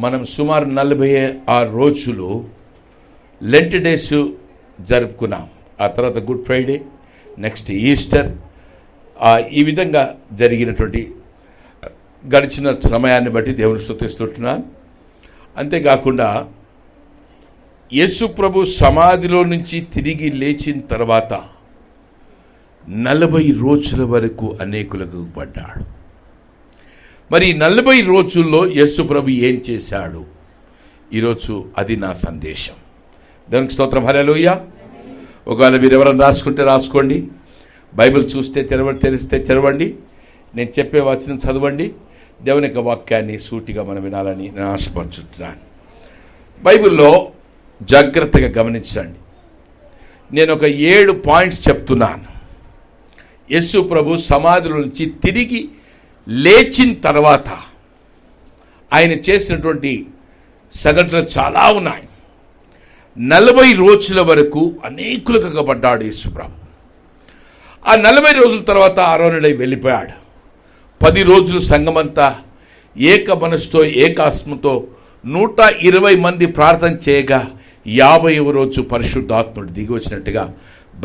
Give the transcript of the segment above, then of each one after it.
మనం సుమారు 46 రోజులు లెంట్ డేస్ జరుపుకున్నాం. ఆ తర్వాత గుడ్ ఫ్రైడే, నెక్స్ట్ ఈస్టర్, ఈ విధంగా జరిగినటువంటి గడిచిన సమయాన్ని బట్టి దేవుని స్తుతిస్తున్నాను. అంతేకాకుండా యేసు ప్రభు సమాధిలో నుంచి తిరిగి లేచిన తర్వాత 40 రోజుల వరకు అనేకులకు పడ్డాడు. మరి 40 రోజుల్లో యేసు ప్రభు ఏం చేశాడు? ఈరోజు అది నా సందేశం. దేవునికి స్తోత్రం, హల్లెలూయా. ఒకవేళ మీరు ఎవరైనా రాసుకుంటే రాసుకోండి, బైబిల్ చూస్తే తెరిస్తే తెరవండి, నేను చెప్పే వచనం చదవండి. దేవుని యొక్క వాక్యాన్ని సూటిగా మనం వినాలని నేను ఆశపడుతున్నాను. బైబిల్లో జాగ్రత్తగా గమనించండి. నేను ఒక 7 పాయింట్స్ చెప్తున్నాను. యేసు ప్రభు సమాధిలో నుంచి తిరిగి లేచిన తర్వాత ఆయన చేసినటువంటి సంఘటనలు చాలా ఉన్నాయి. 40 రోజుల వరకు అనేకులకు కనబడ్డాడు యేసు ప్రభు. ఆ 40 రోజుల తర్వాత ఆరోనుడై వెళ్ళిపోయాడు. 10 రోజులు సంఘమంతా ఏక మనసుతో ఏకాత్మతో 120 మంది ప్రార్థన చేయగా 50వ రోజు పరిశుద్ధాత్ముడు దిగి వచ్చినట్టుగా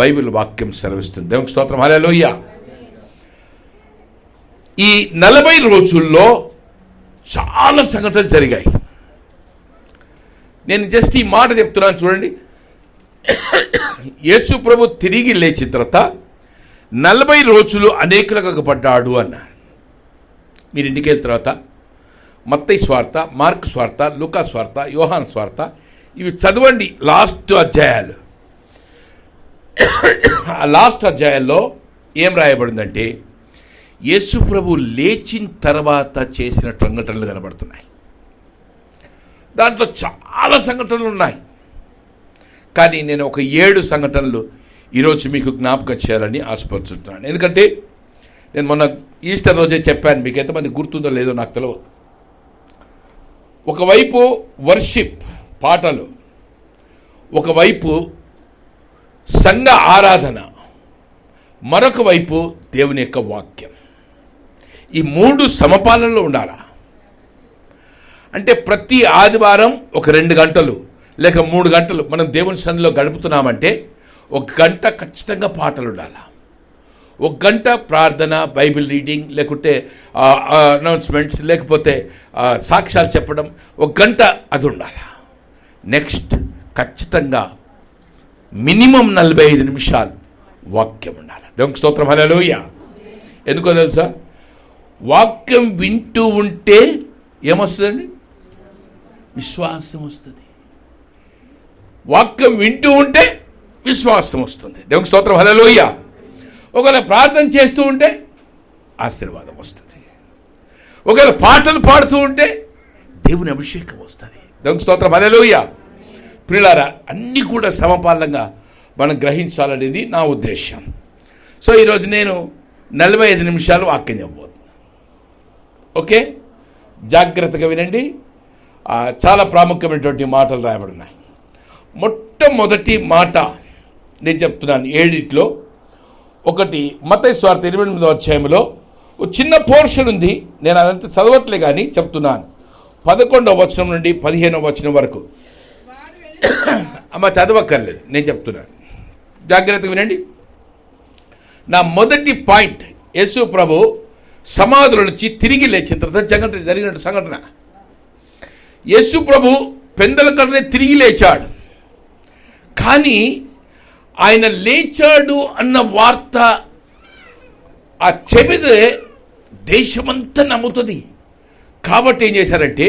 బైబిల్ వాక్యం సెలవిస్తుంది. దేవునికి స్తోత్రం, హల్లెలూయా. ఈ 40 రోజుల్లో చాలా సంఘటనలు జరిగాయి. నేను జస్ట్ ఈ మాట చెప్తున్నాను చూడండి. యేసు ప్రభు తిరిగి లేచిన తర్వాత 40 రోజులు అనేకులకు పడ్డాడు అన్నారు. మీరు ఇంటికి వెళ్ళిన తర్వాత మత్తయి స్వార్త, మార్కు స్వార్త, లూకా స్వార్త, యోహాను స్వార్త ఇవి చదవండి. లాస్ట్ అధ్యాయాలు, ఆ లాస్ట్ అధ్యాయాల్లో ఏం రాయబడిందంటే యేసు ప్రభు లేచిన తర్వాత చేసిన సంఘటనలు కనబడుతున్నాయి. దాంట్లో చాలా సంఘటనలు ఉన్నాయి. కానీ నేను ఒక 7 సంఘటనలు ఈరోజు మీకు జ్ఞాపకం చేయాలని ఆశపడుతున్నాను. ఎందుకంటే నేను మొన్న ఈస్టర్ రోజే చెప్పాను, మీకు ఎంతమంది గుర్తుందో లేదో నాకు తెలియదు. ఒకవైపు వర్షిప్ పాటలు, ఒకవైపు సంఘ ఆరాధన, మరొక వైపు దేవుని యొక్క వాక్యం. ఈ 3 సమపాలనలో ఉండాలా. అంటే ప్రతి ఆదివారం ఒక 2 గంటలు లేక 3 గంటలు మనం దేవుని సన్నిధిలో గడుపుతున్నామంటే 1 గంట ఖచ్చితంగా పాటలు ఉండాలా. 1 గంట ప్రార్థన, బైబిల్ రీడింగ్, లేకుంటే అనౌన్స్మెంట్స్, లేకపోతే సాక్ష్యాలు చెప్పడం, 1 గంట అది ఉండాలి. నెక్స్ట్ ఖచ్చితంగా మినిమం 45 నిమిషాలు వాక్యం ఉండాలి. దేవునికి స్తోత్రం, హల్లెలూయా. ఎందుకో తెలుసా? వాక్యం వింటూ ఉంటే ఏమొస్తుందండి? విశ్వాసం వస్తుంది. వాక్యం వింటూ ఉంటే విశ్వాసం వస్తుంది. దేవునికి స్తోత్రం, హల్లెలూయా. ఒకవేళ ప్రార్థన చేస్తూ ఉంటే ఆశీర్వాదం వస్తుంది. ఒకవేళ పాటలు పాడుతూ ఉంటే దేవుని అభిషేకం వస్తుంది. దేవునికి స్తోత్రం, హల్లెలూయా. ప్రియులారా, అన్నీ కూడా సమపాలంగా మనం గ్రహించాలనేది నా ఉద్దేశం. సో ఈరోజు నేను 45 నిమిషాలు వాక్యం చెప్పబోతున్నాను. ఓకే, జాగ్రత్తగా వినండి. చాలా ప్రాముఖ్యమైనటువంటి మాటలు రాయబడినాయి. మొట్టమొదటి మాట నేను చెప్తున్నాను 7లో. ఒకటి మత్తయి సువార్త 28వ అధ్యాయంలో ఒక చిన్న పోర్షన్ ఉంది. నేను అదంతా చదవట్లే కానీ చెప్తున్నాను. 11వ వచనం నుండి 15వ వచనం వరకు. అమ్మ చదవక్కర్లేదు, నేను చెప్తున్నాను, జాగ్రత్తగా వినండి. నా మొదటి పాయింట్, యేసు ప్రభు సమాధుల నుంచి తిరిగి లేచిన తర్వాత జరిగిన సంఘటన. యేసు ప్రభు పెందల కడనే తిరిగి లేచాడు. కానీ ఆయన లేచాడు అన్న వార్త ఆ చెబితే దేశమంతా నమ్ముతుంది. కాబట్టి ఏం చేశారంటే,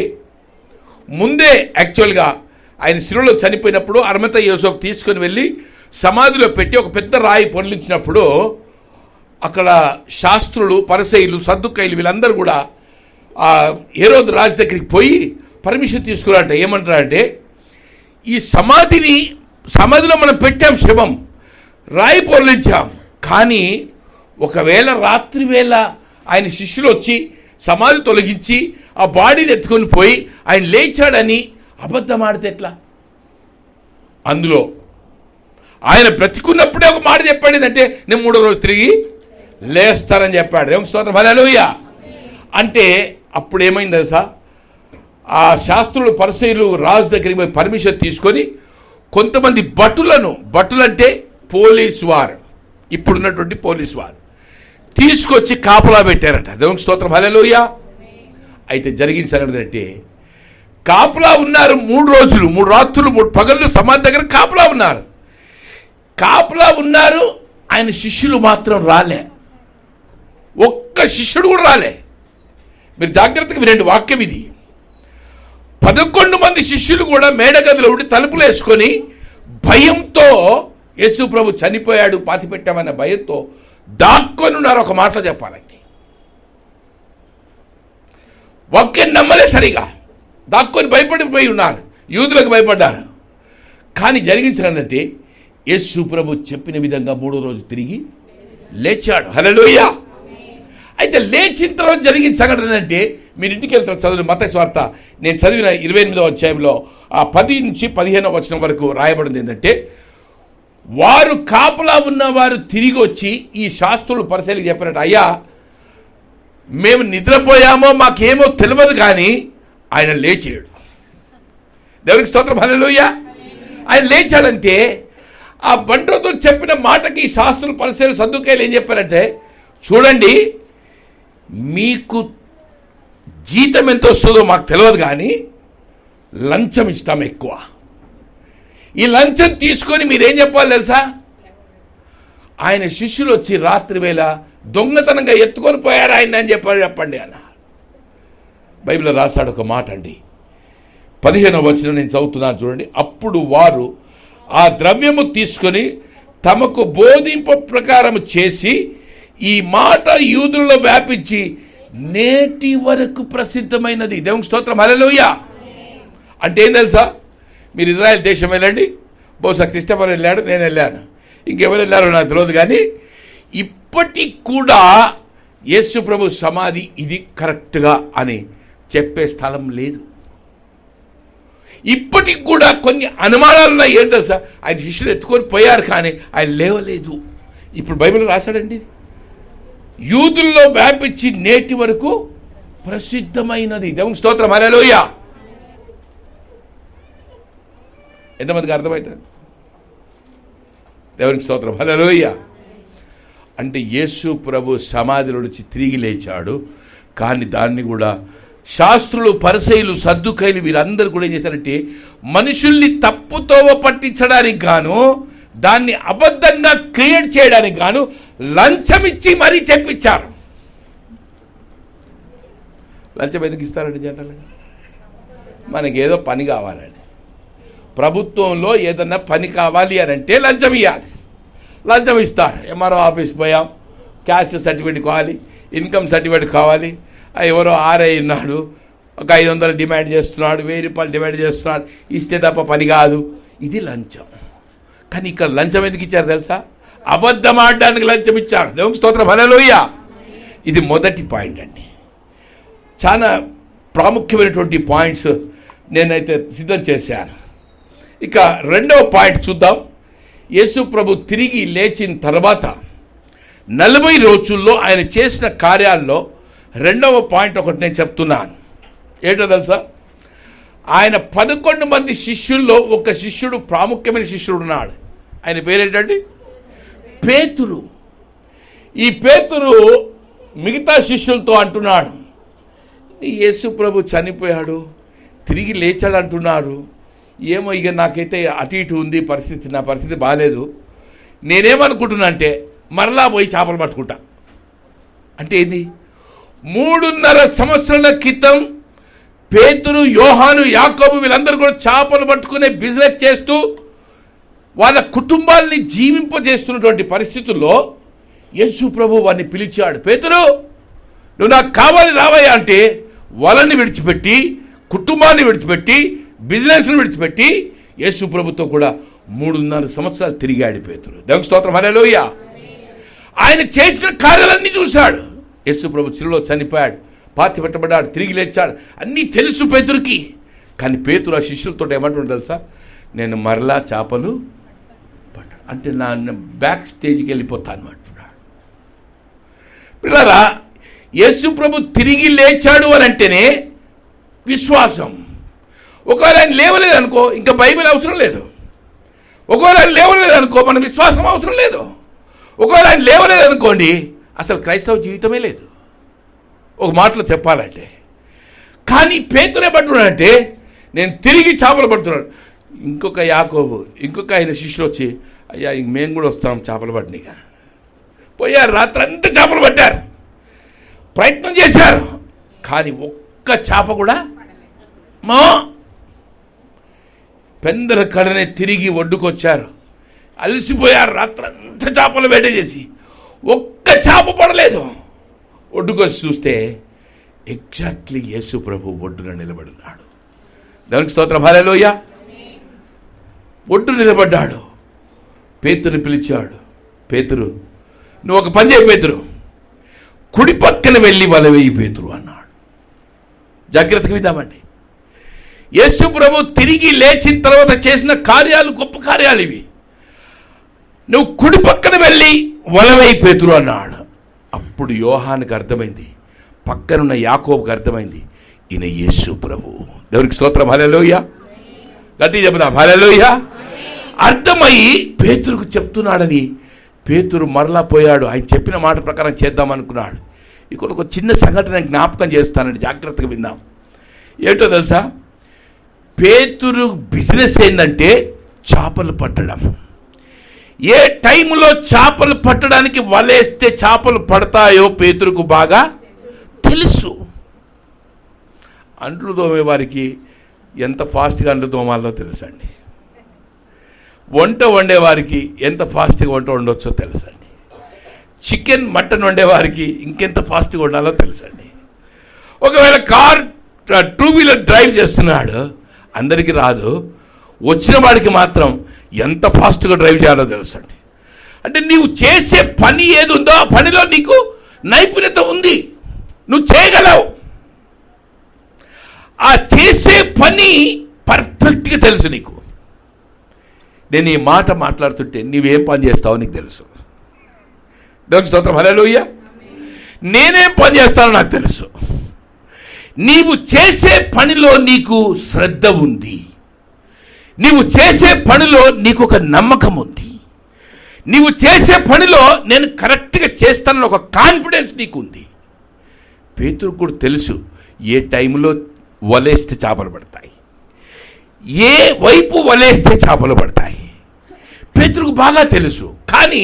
ముందే యాక్చువల్గా ఆయన శిలువలో చనిపోయినప్పుడు అరిమతయి యోసేపు తీసుకొని వెళ్ళి సమాధిలో పెట్టి ఒక పెద్ద రాయి పొర్లించినప్పుడు అక్కడ శాస్త్రులు, పరిసయ్యులు, సద్దుకయ్యులు వీళ్ళందరూ కూడా హేరోదు రాజు దగ్గరికి పోయి పర్మిషన్ తీసుకున్నారంట. ఏమంటారంటే, ఈ సమాధిలో మనం పెట్టాం, శవం రాయి పొర్లించాం, కానీ ఒకవేళ రాత్రి వేళ ఆయన శిష్యులు వచ్చి సమాధి తొలగించి ఆ బాడీని ఎత్తుకొని పోయి ఆయన లేచాడని అబద్ధం ఆడితే ఎట్లా? అందులో ఆయన బ్రతికున్నప్పుడే ఒక మాట చెప్పాడు, ఏంటంటే నేను 3వ రోజు తిరిగి లేస్తానని చెప్పాడు. దేవుని స్తోత్రం, హల్లెలూయా. అంటే అప్పుడు ఏమైంది తెలుసా? ఆ శాస్త్రులు పరిసయ్యులు రాజు దగ్గరికి పోయి పర్మిషన్ తీసుకొని కొంతమంది భటులంటే పోలీసు వారు, ఇప్పుడున్నటువంటి పోలీసు వారు తీసుకొచ్చి కాపలా పెట్టారట. దేవునికి స్తోత్రం, హల్లెలూయా. అయితే జరిగిన సంగతి అంటే కాపలా ఉన్నారు 3 రోజులు 3 రాత్రులు 3 పగళ్ళు సమాధి దగ్గర కాపలా ఉన్నారు. ఆయన శిష్యులు మాత్రం రాలే, ఒక్క శిష్యుడు కూడా రాలే. మీరు జాగ్రత్తగా వినండి, వాక్యం ఇది. 11 మంది శిష్యులు కూడా మేడగదిలో ఉండి తలుపులు వేసుకొని భయంతో, యేసు ప్రభు చనిపోయాడు పాతిపెట్టామన్న భయంతో దాక్కొని ఉన్నారు. ఒక మాటలో చెప్పాలండి, వాక్యం నమ్మలే, సరిగా దాక్కొని భయపడిపోయి ఉన్నారు, యూదులకు భయపడ్డారు. కానీ జరిగించినట్టే యేసు ప్రభు చెప్పిన విధంగా 3వ రోజు తిరిగి లేచాడు. హల్లెలూయా. అయితే లేచిన తర్వాత జరిగిన సంఘటన అంటే మీరు ఇంటికి వెళ్తారు, చదువు మత్తయి సువార్త నేను చదివిన 28వ అధ్యాయంలో 10 నుంచి 15వ వచనం వరకు రాయబడింది. ఏంటంటే వారు కాపలా ఉన్నవారు తిరిగి వచ్చి ఈ శాస్త్రులు పరిశీలికి చెప్పినట్టు, అయ్యా మేము నిద్రపోయామో మాకేమో తెలియదు కానీ ఆయన లేచాడు. దేవునికి స్తోత్రం, హల్లెలూయా. ఆయన లేచాడంటే ఆ బంట్రోతులు చెప్పిన మాటకి శాస్త్రులు పరిశీలి సద్దుకాయలు ఏం చెప్పారంటే, చూడండి మీకు జీతం ఎంత వస్తుందో మాకు తెలియదు కానీ లంచం ఇస్తాం ఎక్కువ. ఈ లంచం తీసుకొని మీరేం చెప్పాలి తెలుసా, ఆయన శిష్యులు వచ్చి రాత్రి వేళ దొంగతనంగా ఎత్తుకొని పోయారు ఆయన అని చెప్పండి అన్న. బైబిల్లో రాశాడు ఒక మాట అండి, 15వ వచనం నేను చదువుతున్నాను చూడండి. అప్పుడు వారు ఆ ద్రవ్యము తీసుకొని తమకు బోధింపు ప్రకారం చేసి ఈ మాట యూదుల్లో వ్యాపించి నేటి వరకు ప్రసిద్ధమైనది. దేవునికి స్తోత్రం, హల్లెలూయా. అంటే ఏం తెలుసా, మీరు ఇజ్రాయెల్ దేశం వెళ్ళండి, బహుశా క్రిస్టఫర్ వెళ్ళాడు, నేను వెళ్ళాను, ఇంకెవరు వెళ్ళారో నాకు తెలియదు, కానీ ఇప్పటికి కూడా యేసు ప్రభు సమాధి ఇది కరెక్ట్గా అని చెప్పే స్థలం లేదు. ఇప్పటికి కూడా కొన్ని అనుమానాలు ఉన్నాయి. ఏం తెలుసా, ఆయన శిష్యులు ఎత్తుకొని పోయారు కానీ ఆయన లేవలేదు. ఇప్పుడు బైబిల్ రాశాడండి, యూదుల్లో వ్యాపించి నేటి వరకు ప్రసిద్ధమైనది. దేవునికి స్తోత్రం, హల్లెలూయా. ఎంతమందికి అర్థమవుతుంది? దేవునికి స్తోత్రం, హల్లెలూయా. అంటే యేసు ప్రభు సమాధిలో నుంచి తిరిగి లేచాడు, కానీ దాన్ని కూడా శాస్త్రులు పరిసయ్యులు సద్దుకాయలు వీరందరూ కూడా ఏం చేశారంటే మనుషుల్ని తప్పుతోవ పట్టించడానికి గాను, దాన్ని అబద్ధంగా క్రియేట్ చేయడానికి గాను లంచం ఇచ్చి మరీ చెప్పించారు. లంచం ఎందుకు ఇస్తారండి జనరల్గా? మనకేదో పని కావాలని, ప్రభుత్వంలో ఏదన్నా పని కావాలి అని అంటే లంచం ఇవ్వాలి, లంచం ఇస్తారు. ఎంఆర్ఓ ఆఫీస్ పోయాం, క్యాస్ట్ సర్టిఫికేట్ కావాలి, ఇన్కమ్ సర్టిఫికేట్ కావాలి, ఎవరో ఆర్ఐ ఉన్నాడు, ఒక 500 డిమాండ్ చేస్తున్నాడు, 1000 రూపాయలు డిమాండ్ చేస్తున్నాడు, ఇస్తే తప్ప పని కాదు, ఇది లంచం. కానీ ఇక్కడ లంచం ఎందుకు ఇచ్చారు తెలుసా? అబద్ధం ఆడడానికి లంచం ఇచ్చారు. దేవునికి స్తోత్రం, హల్లెలూయా. ఇది మొదటి పాయింట్ అండి. చాలా ప్రాముఖ్యమైనటువంటి పాయింట్స్ నేనైతే సిద్ధం చేశాను. ఇక 2వ పాయింట్ చూద్దాం. యేసు ప్రభు తిరిగి లేచిన తర్వాత 40 రోజుల్లో ఆయన చేసిన కార్యాల్లో 2వ పాయింట్ ఒకటి నేను చెప్తున్నాను. ఏంటో తెలుసా, ఆయన 11 మంది శిష్యుల్లో ఒక శిష్యుడు, ప్రాముఖ్యమైన శిష్యుడు ఉన్నాడు. ఆయన పేరేంటండి? పేతురు. ఈ పేతురు మిగతా శిష్యులతో అంటున్నాడు, యేసు ప్రభు చనిపోయాడు తిరిగి లేచాడు అంటున్నారు, ఏమో ఇక నాకైతే అటు ఇటు ఉంది పరిస్థితి, నా పరిస్థితి బాగాలేదు, నేనేమనుకుంటున్నా అంటే మరలా పోయి చేపలు పట్టుకుంటా. అంటే ఏంది? 3.5 సంవత్సరాల క్రితం పేతురు, యోహాను, యాకోబు వీళ్ళందరూ కూడా చేపలు పట్టుకునే బిజినెస్ చేస్తూ వాళ్ళ కుటుంబాలని జీవింపజేస్తున్నటువంటి పరిస్థితుల్లో యేసు ప్రభు వారిని పిలిచాడు. పేతురు, నువ్వు నాకు కావాలి రావయ్యా అంటే వాళ్ళని విడిచిపెట్టి, కుటుంబాన్ని విడిచిపెట్టి, బిజినెస్ని విడిచిపెట్టి యేసు ప్రభుతో కూడా 3.5 సంవత్సరాలు తిరిగాడు పేతురు. దేవునికి స్తోత్రం, హల్లెలూయా. ఆయన చేసిన కార్యాలన్నీ చూశాడు. యేసు ప్రభు శిలువలో చనిపోయాడు, పాతి పెట్టబడ్డాడు, తిరిగి లేచాడు, అన్నీ తెలుసు పేతురుకి. కానీ పేతురు ఆ శిష్యులతో ఏమంటున్నాడు తెలుసా, నేను మరలా చేపలు అంటే నా బ్యాక్ స్టేజ్కి వెళ్ళిపోతాను అంటున్నాడు. పిల్లరా, యేసు ప్రభు తిరిగి లేచాడు అని అంటేనే విశ్వాసం. ఒకవేళ ఆయన లేవలేదనుకో ఇంకా బైబిల్ అవసరం లేదు. ఒకవేళ ఆయన లేవలేదనుకో మన విశ్వాసం అవసరం లేదు. ఒకవేళ ఆయన లేవలేదనుకోండి అసలు క్రైస్తవ జీవితమే లేదు, ఒక మాటలో చెప్పాలంటే. కానీ పేతురే పట్టున్నాడంటే నేను తిరిగి చేపలు పడుతున్నాడు. ఇంకొక యాకోబు, ఇంకొక ఆయన శిష్యులు వచ్చి, అయ్యా ఇంక మేము కూడా వస్తాం చేపలు పట్టినగా. పోయారు, రాత్రి అంతా చేపలు పట్టారు, ప్రయత్నం చేశారు, కానీ ఒక్క చేప కూడా మా పెందల కడనే తిరిగి ఒడ్డుకొచ్చారు. అలసిపోయారు, రాత్రంతా చేపలు వేట చేసి ఒక్క చేప పడలేదు. ఒడ్డుకొచ్చి చూస్తే ఎగ్జాక్ట్లీ యేసు ప్రభు ఒడ్డున నిలబడున్నాడు. దేవునికి స్తోత్రం, హల్లెలూయా. ఒడ్డు నిలబడ్డాడు. పేతురుని పిలిచాడు. పేతురు, నువ్వు ఒక పని చేయి పేతురు, కుడి పక్కన వెళ్ళి వల వేయి పేతురు అన్నాడు. జాగ్రత్తగా విందామండి. యేసు ప్రభు తిరిగి లేచిన తర్వాత చేసిన కార్యాలు గొప్ప కార్యాలు ఇవి. నువ్వు కుడి పక్కన వెళ్ళి వల వేయి పేతురు అన్నాడు. అప్పుడు యోహానుకు అర్థమైంది, పక్కనున్న యాకోబుకు అర్థమైంది, ఈయన యేసు ప్రభు. దేవునికి స్తోత్రం, హల్లెలూయా. గట్టిగా చెప్దాం, హల్లెలూయా. అర్థమయ్యి పేతురుకు చెప్తున్నాడని పేతురు మరలా పోయాడు. ఆయన చెప్పిన మాట ప్రకారం చేద్దాం అనుకున్నాడు. ఇక్కడ ఒక చిన్న సంఘటన జ్ఞాపకం చేస్తానండి, జాగ్రత్తగా విందాం. ఏంటో తెలుసా, పేతురు బిజినెస్ ఏంటంటే చేపలు పట్టడం. ఏ టైంలో చేపలు పట్టడానికి వలేస్తే చేపలు పడతాయో పేతురుకు బాగా తెలుసు. అంట్లు తోమే వారికి ఎంత ఫాస్ట్గా అంట్లు తోమాలో తెలుసండి. వంట వండేవారికి ఎంత ఫాస్ట్గా వంట వండవచ్చో తెలుసండి. చికెన్ మటన్ వండేవారికి ఇంకెంత ఫాస్ట్గా వండాలో తెలుసండి. ఒకవేళ కార్ 2-వీలర్ డ్రైవ్ చేస్తున్నాడు, అందరికీ రాదు, వచ్చిన వాడికి మాత్రం ఎంత ఫాస్ట్గా డ్రైవ్ చేయాలో తెలుసండి. అంటే నీవు చేసే పని ఏది ఉందో ఆ పనిలో నీకు నైపుణ్యత ఉంది, నువ్వు చేయగలవు. ఆ చేసే పని పర్ఫెక్ట్గా తెలుసు నీకు. నేను ఈ మాట మాట్లాడుతుంటే నీవేం పని చేస్తావో నీకు తెలుసు. దేవునికి స్తోత్రం, హల్లెలూయా. నేనేం పని చేస్తానో నాకు తెలుసు. నీవు చేసే పనిలో నీకు శ్రద్ధ ఉంది, నీవు చేసే పనిలో నీకు ఒక నమ్మకం ఉంది, నీవు చేసే పనిలో నేను కరెక్ట్గా చేస్తానని ఒక కాన్ఫిడెన్స్ నీకు ఉంది. పేతురు కూడా తెలుసు ఏ టైంలో వలేస్తే చేపలు పడతాయి, ఏ వైపు వలేస్తే చేపలు పడతాయి. పేతురుకు బాగా తెలుసు. కానీ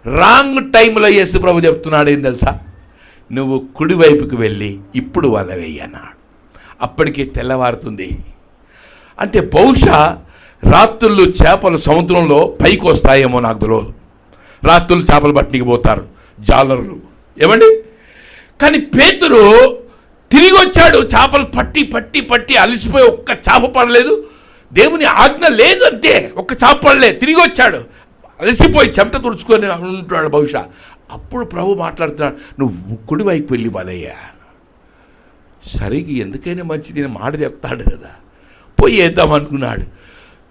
రాంగ్ టైంలో యేసు ప్రభు చెప్తున్నాడు ఏం తెలుసా, నువ్వు కుడివైపుకి వెళ్ళి ఇప్పుడు వల వేయి అన్నాడు. అప్పటికే తెల్లవారుతుంది. అంటే బహుశా రాత్రులు చేపలు సముద్రంలో పైకి వస్తాయేమో నాకు తెలియదు. రాత్రులు చేపలు పట్టనికి పోతారు జాలర్లు, ఏమండి. కానీ పేతురు తిరిగి వచ్చాడు, చేపలు పట్టి పట్టి పట్టి అలసిపోయి ఒక్క చేప పడలేదు. దేవుని ఆజ్ఞ లేదు, అంతే, ఒక్క చేప పడలేదు. తిరిగి వచ్చాడు, అలసిపోయి చెమట తుడుచుకొని ఉంటున్నాడు బహుశా. అప్పుడు ప్రభు మాట్లాడుతున్నాడు, నువ్వు కుడివైపు వెళ్ళి వలయ్యా. సరిగ్గా ఎందుకైనా మంచిది మాట చెప్తాడు కదా, పోయి వేద్దాం అనుకున్నాడు.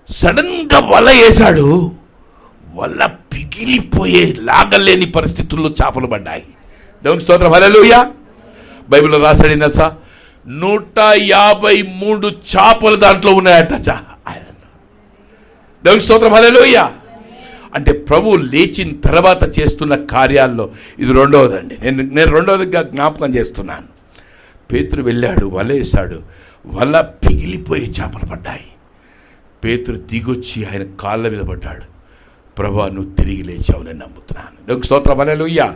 సడన్గా వల వేశాడు. వల పిగిలిపోయే లాగలేని పరిస్థితుల్లో చేపలు పడ్డాయి. దేవునికి స్తోత్రం, హల్లెలూయా. బైబిల్లో రాసాడిందా సార్, 153 చేపలు దాంట్లో ఉన్నాయట. దేవునికి స్తోత్రం, హల్లెలూయా. అంటే ప్రభు లేచిన తర్వాత చేస్తున్న కార్యాల్లో ఇది రెండవదండి. నేను రెండవదిగా జ్ఞాపకం చేస్తున్నాను. పేతురు వెళ్ళాడు, వలేశాడు, వల పిగిలిపోయి చేపలు పడ్డాయి. పేతురు దిగొచ్చి ఆయన కాళ్ళ మీద పడ్డాడు. ప్రభు నువ్వు తిరిగి లేచావు, నేను నమ్ముతున్నాను. దేవునికి స్తోత్రం, హల్లెలూయా.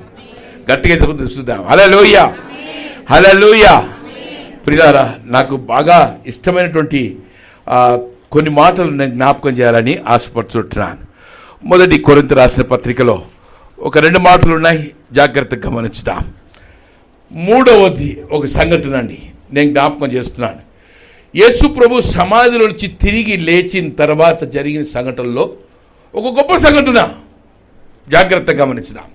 గట్టిగా చూద్దాం, హల్లెలూయా, హల్లెలూయా. ప్రియులారా, నాకు బాగా ఇష్టమైనటువంటి కొన్ని మాటలు నేను జ్ఞాపకం చేయాలని ఆశపడుతుంటున్నాను. మొదటి కొరింథీ రాసిన పత్రికలో ఒక 2 మాటలు ఉన్నాయి, జాగ్రత్తగా గమనించుదాం. 3వది ఒక సంఘటన అండి, నేను జ్ఞాపకం చేస్తున్నాను. యేసు ప్రభు సమాధిలో నుంచి తిరిగి లేచిన తర్వాత జరిగిన సంఘటనలో ఒక గొప్ప సంఘటన, జాగ్రత్తగా గమనించుదాం.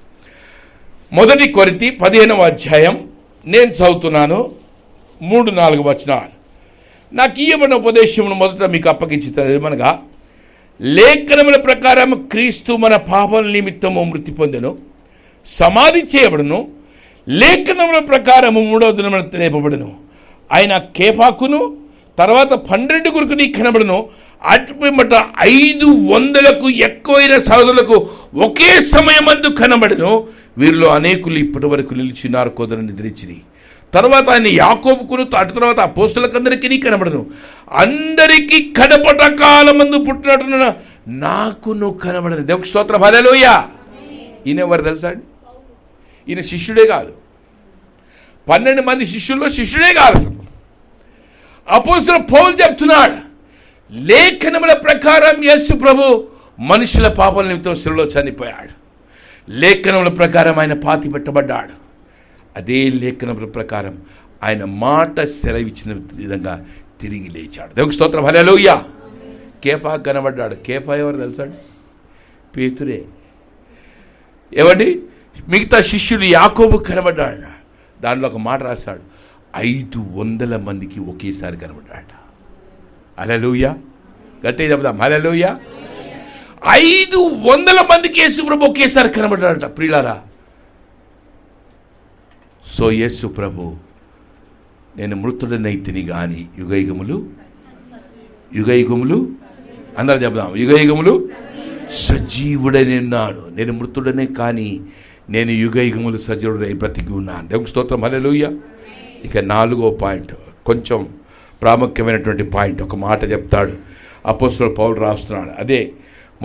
మొదటి కొరింథీ 15వ అధ్యాయం నేను చదువుతున్నాను, 3-4 వచనాలు. నాకు ఇయ్యబడిన ఉపదేశమును మొదట మీకు అప్పగించుతామనగా, లేఖనముల ప్రకారం క్రీస్తు మన పాపల నిమిత్తము మృతి పొందెను, సమాధి చేయబడును, లేఖనముల ప్రకారము 3వ దినమున లేపబడును, ఆయన కేఫాకును తర్వాత 12 నీకు కనబడను. అటుపిమ్మట 500కు ఎక్కువైన సహోదరులకు ఒకే సమయమందు కనబడను. వీరిలో అనేకులు ఇప్పటి వరకు నిలిచినారు, కొందరు నిద్రించిరి. తర్వాత ఆయన యాకోబుకును, అటు తర్వాత అపోస్తలుకందరికీ కనబడను. అందరికీ కడపట కాలమందు పుట్టినట్టున్న నాకును కనబడను. దేవునికి స్తోత్రం, హల్లెలూయా. ఈయన ఎవరు తెలుసా అండి? ఈయన శిష్యుడే కాదు, 12 మంది శిష్యుల్లో శిష్యుడే కాదు. అపోస్తలుడు పౌలు చెప్తున్నాడు, లేఖనముల ప్రకారం యేసు ప్రభు మనుషుల పాపాల నిమిత్తం శిలువలో చనిపోయాడు. లేఖనముల ప్రకారం ఆయన పాతి పెట్టబడ్డాడు. అదే లేఖనముల ప్రకారం ఆయన మాట సెలవిచ్చిన విధంగా తిరిగి లేచాడు. దేవునికి స్తోత్రం, హల్లెలూయా. కేఫా కనబడ్డాడు. కేఫా ఎవరు తెలుసాడు? పేతురే. ఏమండి, మిగతా శిష్యులు యాకోబు కనబడ్డాడు. దానిలో ఒక మాట రాశాడు, 500 మందికి ఒకేసారి కనబడ్డాడు. హల్లెలూయా. గట్టిగా చెప్దాం, హల్లెలూయా. 500 మందికి యేసు ప్రభు ఒకేసారి కనబడ్డాడట ప్రియులారా. సో యేసు ప్రభు, నేను మృతుడనైతిని గాని యుగయుగములు అందరూ చెప్దాం, యుగయుగములు సజీవుడని ఉన్నాడు. నేను మృతుడనే కానీ నేను యుగయుగములు సజీవుడై బ్రతికి ఉన్నాను. దేవునికి స్తోత్రం, హల్లెలూయా. ఇక 4వ పాయింట్, కొంచెం ప్రాముఖ్యమైనటువంటి పాయింట్. ఒక మాట చెప్తాడు అపోస్తలుడు పౌలు, రాస్తున్నాడు. అదే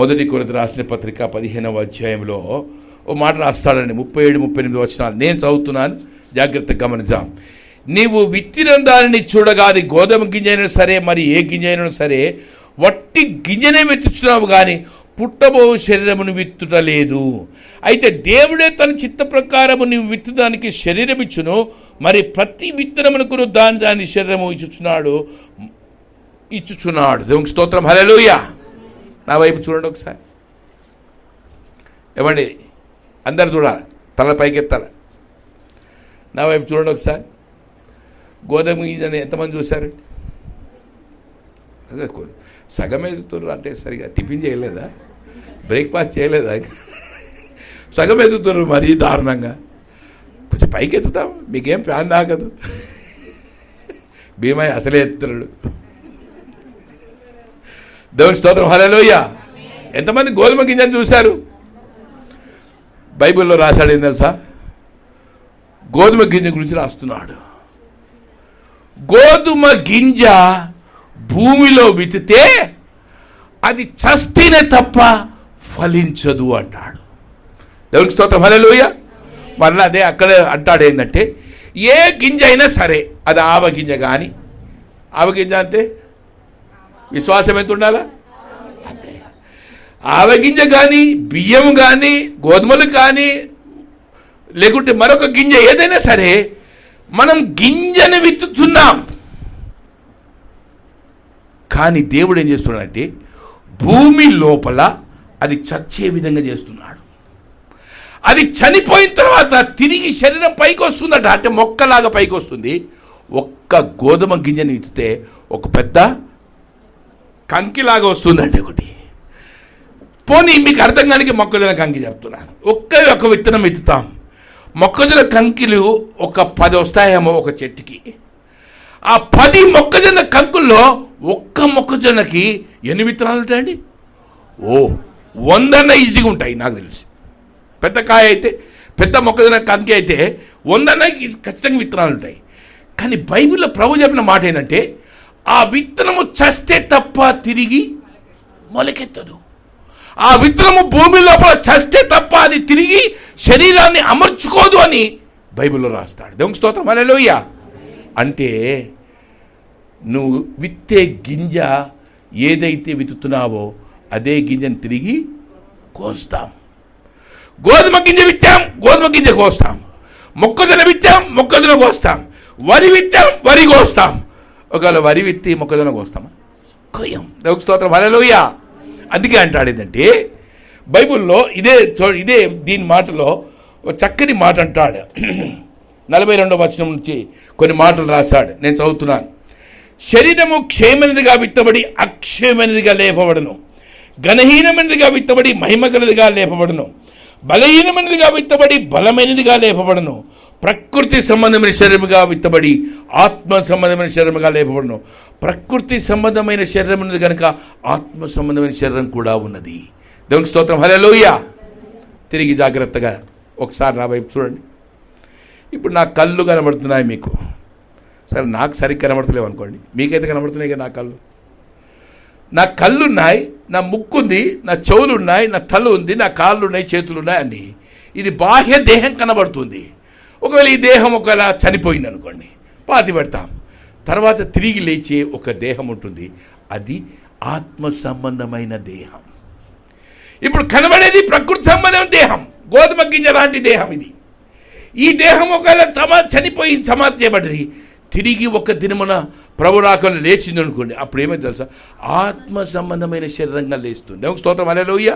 1 కొరింథీ రాసిన పత్రిక 15వ అధ్యాయంలో ఓ మాట రాస్తాడండి. 37-38 వచనాలు నేను చదువుతున్నాను, జాగ్రత్తగా గమనించాం. నీవు విత్తిన దానిని చూడగా అది గోధుమ గింజైనా సరే, మరి ఏ గింజైనా సరే, వట్టి గింజనే విత్తుచున్నావు కానీ పుట్టబో శరీరమును విత్తుటలేదు. అయితే దేవుడే తన చిత్త ప్రకారము నీవు విత్తడానికి శరీరం ఇచ్చును, మరి ప్రతి విత్తనమునకు దాని శరీరము ఇచ్చుచున్నాడు. దేవునికి స్తోత్రం, హల్లెలూయా. నా వైపు చూడండి ఒకసారి. ఏమండి, అందరు చూడాలి, తల పైకెత్తాలి. నా వైపు చూడండి ఒకసారి. గోధుమ గింజని ఎంతమంది చూశారండి? సగం ఎదుగుతున్నారు అంటే సరిగా టిఫిన్ చేయలేదా, బ్రేక్ఫాస్ట్ చేయలేదా? సగం ఎదుగుతున్నారు మరీ దారుణంగా. కొంచెం పైకి ఎత్తుతాం, మీకేం ఫ్యాన్ తాగదు. భీమయ్య అసలే ఎత్తుతున్నాడు. దేవుని స్తోత్రం, హల్లెలూయా. ఎంతమంది గోధుమ గింజను చూశారు? బైబిల్లో రాశాడు, ఏం తెలుసా? గోధుమ గింజ గురించి రాస్తున్నాడు. గోధుమ గింజ భూమిలో విత్తితే అది చస్తేనే తప్ప ఫలించదు అంటాడు. దేవునికి స్తోత్రం, హల్లెలూయా. మరలా అదే అక్కడే అంటాడు, ఏంటంటే ఏ గింజ అయినా సరే, అది ఆవ గింజ కానీ, ఆవ గింజ అంటే విశ్వాసం ఎంత ఉండాలా అంతే. ఆవగింజ కానీ, బియ్యం కానీ, గోధుమలు కానీ, లేకుంటే మరొక గింజ ఏదైనా సరే, మనం గింజను విత్తుతున్నాం. కానీ దేవుడు ఏం చేస్తున్నాడంటే భూమి లోపల అది చచ్చే విధంగా చేస్తున్నాడు. అది చనిపోయిన తర్వాత తిరిగి శరీరం పైకి వస్తుందట, అంటే మొక్కలాగా పైకి వస్తుంది. ఒక్క గోధుమ గింజను విత్తితే ఒక పెద్ద కంకిలాగా వస్తుందండి ఒకటి. పోనీ మీకు అర్థం కానికి మొక్కజొన్న కంకి చెప్తున్నాను. ఒక్క విత్తనం విత్తుతాం, మొక్కజొన్న కంకిలు ఒక 10 వస్తాయేమో ఒక చెట్టుకి. ఆ 10 మొక్కజొన్న కంకుల్లో ఒక్క మొక్కజొన్నకి ఎన్ని విత్తనాలు ఉంటాయండి? 100 ఈజీగా ఉంటాయి నాకు తెలిసి. పెద్ద కాయ అయితే, పెద్ద మొక్కజొన్న కంకి అయితే 100 ఖచ్చితంగా విత్తనాలు ఉంటాయి. కానీ బైబిల్లో ప్రభు చెప్పిన మాట ఏంటంటే, ఆ విత్తనము చస్తే తప్ప తిరిగి మొలకెత్తదు. ఆ విత్తనము భూమి లోపల చస్తే తప్ప అది తిరిగి శరీరాన్ని అమర్చుకోదు అని బైబిల్లో రాస్తాడు. దేవునికి స్తోత్రం, హల్లెలూయా. అంటే నువ్వు విత్తే గింజ ఏదైతే విత్తుతున్నావో అదే గింజను తిరిగి కోస్తాం. గోధుమ గింజ విత్తాం, గోధుమ గింజ కోస్తాం. మొక్కజొన్న విత్తాం, మొక్కజొన్న కోస్తాం. వరి విత్తాం, వరి కోస్తాం. ఒకవేళ వరి విత్తి మొక్కజొన్న కోస్తామా? కొయ్యం. దేవునికి స్తోత్రం, హల్లెలూయా. అందుకే అంటాడు ఏంటంటే బైబిల్లో ఇదే దీని మాటలో చక్కని మాట అంటాడు. 42వ వచనం నుంచి కొన్ని మాటలు రాశాడు, నేను చదువుతున్నాను. శరీరము క్షేమనిదిగా విత్తబడి అక్షేమనిదిగా లేపబడును, ఘనహీనమైనదిగా విత్తబడి మహిమగలదిగా లేపబడును. బలహీనమైనదిగా విత్తబడి బలమైనదిగా లేపబడను. ప్రకృతి సంబంధమైన శరీరముగా విత్తబడి ఆత్మ సంబంధమైన శరీరముగా లేపబడను. ప్రకృతి సంబంధమైన శరీరం ఉన్నది కనుక ఆత్మ సంబంధమైన శరీరం కూడా ఉన్నది. దేవునికి స్తోత్రం. హల్లెలూయా. తిరిగి జాగ్రత్తగా ఒకసారి నా వైపు చూడండి. ఇప్పుడు నా కళ్ళు కనబడుతున్నాయి మీకు. సరే, నాకు సరిగ్గా కనబడతలేవు అనుకోండి, మీకైతే కనబడుతున్నాయి కదా. నా కళ్ళు ఉన్నాయి, నా ముక్కు ఉంది, నా చెవులు ఉన్నాయి, నా తల ఉంది, నా కాళ్ళు ఉన్నాయి, చేతులు ఉన్నాయి అన్నీ. ఇది బాహ్య దేహం కనబడుతుంది. ఒకవేళ ఈ దేహం ఒకవేళ చనిపోయింది అనుకోండి, పాతి పెడతాం. తర్వాత తిరిగి లేచే ఒక దేహం ఉంటుంది, అది ఆత్మ సంబంధమైన దేహం. ఇప్పుడు కనబడేది ప్రకృతి సంబంధమైన దేహం, గోధుమ గింజ లాంటి దేహం ఇది. ఈ దేహం ఒకవేళ చనిపోయి సమాధి చేయబడ్డది, తిరిగి ఒక దినమున ప్రభు రాకలు లేచింది అనుకోండి, అప్పుడు ఏమైంది తెలుసా? ఆత్మ సంబంధమైన శరీరంగా లేస్తుంది. దేవునికి స్తోత్రం. హల్లెలూయా.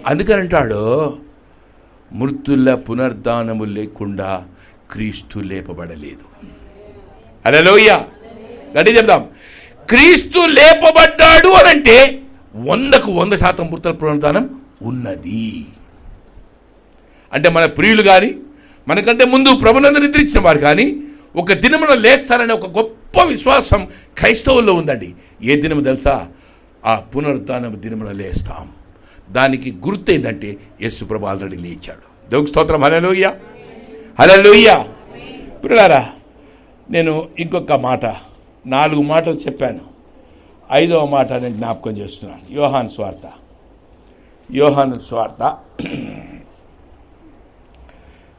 అందుకని అంటాడు, మృతుల పునర్ధానము లేకుండా క్రీస్తు లేపబడలేదు. హల్లెలూయా. గట్టి చెప్దాం. క్రీస్తు లేపబడ్డాడు అని అంటే 100కు 100% మృతుల పునర్ధానం ఉన్నది. అంటే మన ప్రియులు కానీ, మనకంటే ముందు ప్రభునందు నిద్రించిన వారు కానీ ఒక దినమున లేస్తారనే ఒక గొప్ప విశ్వాసం క్రైస్తవుల్లో ఉందండి. ఏ దినము తెలుసా? ఆ పునరుద్ధానం దినమున లేస్తాం. దానికి గుర్తు ఏంటంటే యేసు ప్రభు ఆల్రెడీ లేచాడు. దేవునికి స్తోత్రం. హల్లెలూయా. హల్లెలూయా. పిల్లలారా, నేను ఇంకొక మాట, 4 మాటలు చెప్పాను. 5వ మాట నేను జ్ఞాపకం చేస్తున్నాను. యోహాను స్వార్త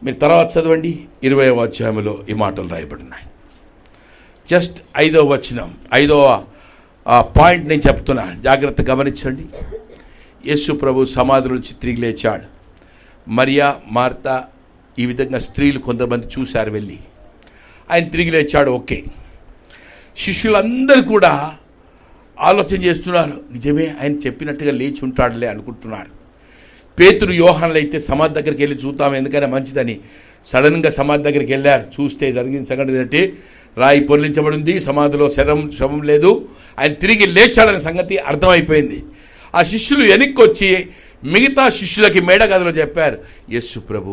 మీరు తర్వాత చదవండి. 20వ అధ్యాయంలో ఈ మాటలు రాయబడినాయి. జస్ట్ 5వ వచనం, 5వ పాయింట్ నేను చెప్తున్నాను, జాగ్రత్త గమనించండి. యేసు ప్రభు సమాధి నుంచి తిరిగి లేచాడు. మరియా, మార్తా, ఈ విధంగా స్త్రీలు కొంతమంది చూశారు వెళ్ళి. ఆయన తిరిగి లేచాడు, ఓకే. శిష్యులందరూ కూడా ఆలోచన చేస్తున్నారు, నిజమే ఆయన చెప్పినట్టుగా లేచి ఉంటాడులే అనుకుంటున్నారు. పేతురు, యోహానులు అయితే సమాధి దగ్గరికి వెళ్ళి చూద్దాం ఎందుకైనా మంచిదని సడన్గా సమాధి దగ్గరికి వెళ్ళారు. చూస్తే జరిగిన సంగతి ఏంటంటే రాయి పొర్లించబడింది, సమాధిలో శవం లేదు, ఆయన తిరిగి లేచాడనే సంగతి అర్థమైపోయింది. ఆ శిష్యులు వెనక్కి వచ్చి మిగతా శిష్యులకి మేడగదిలో చెప్పారు, యేసు ప్రభు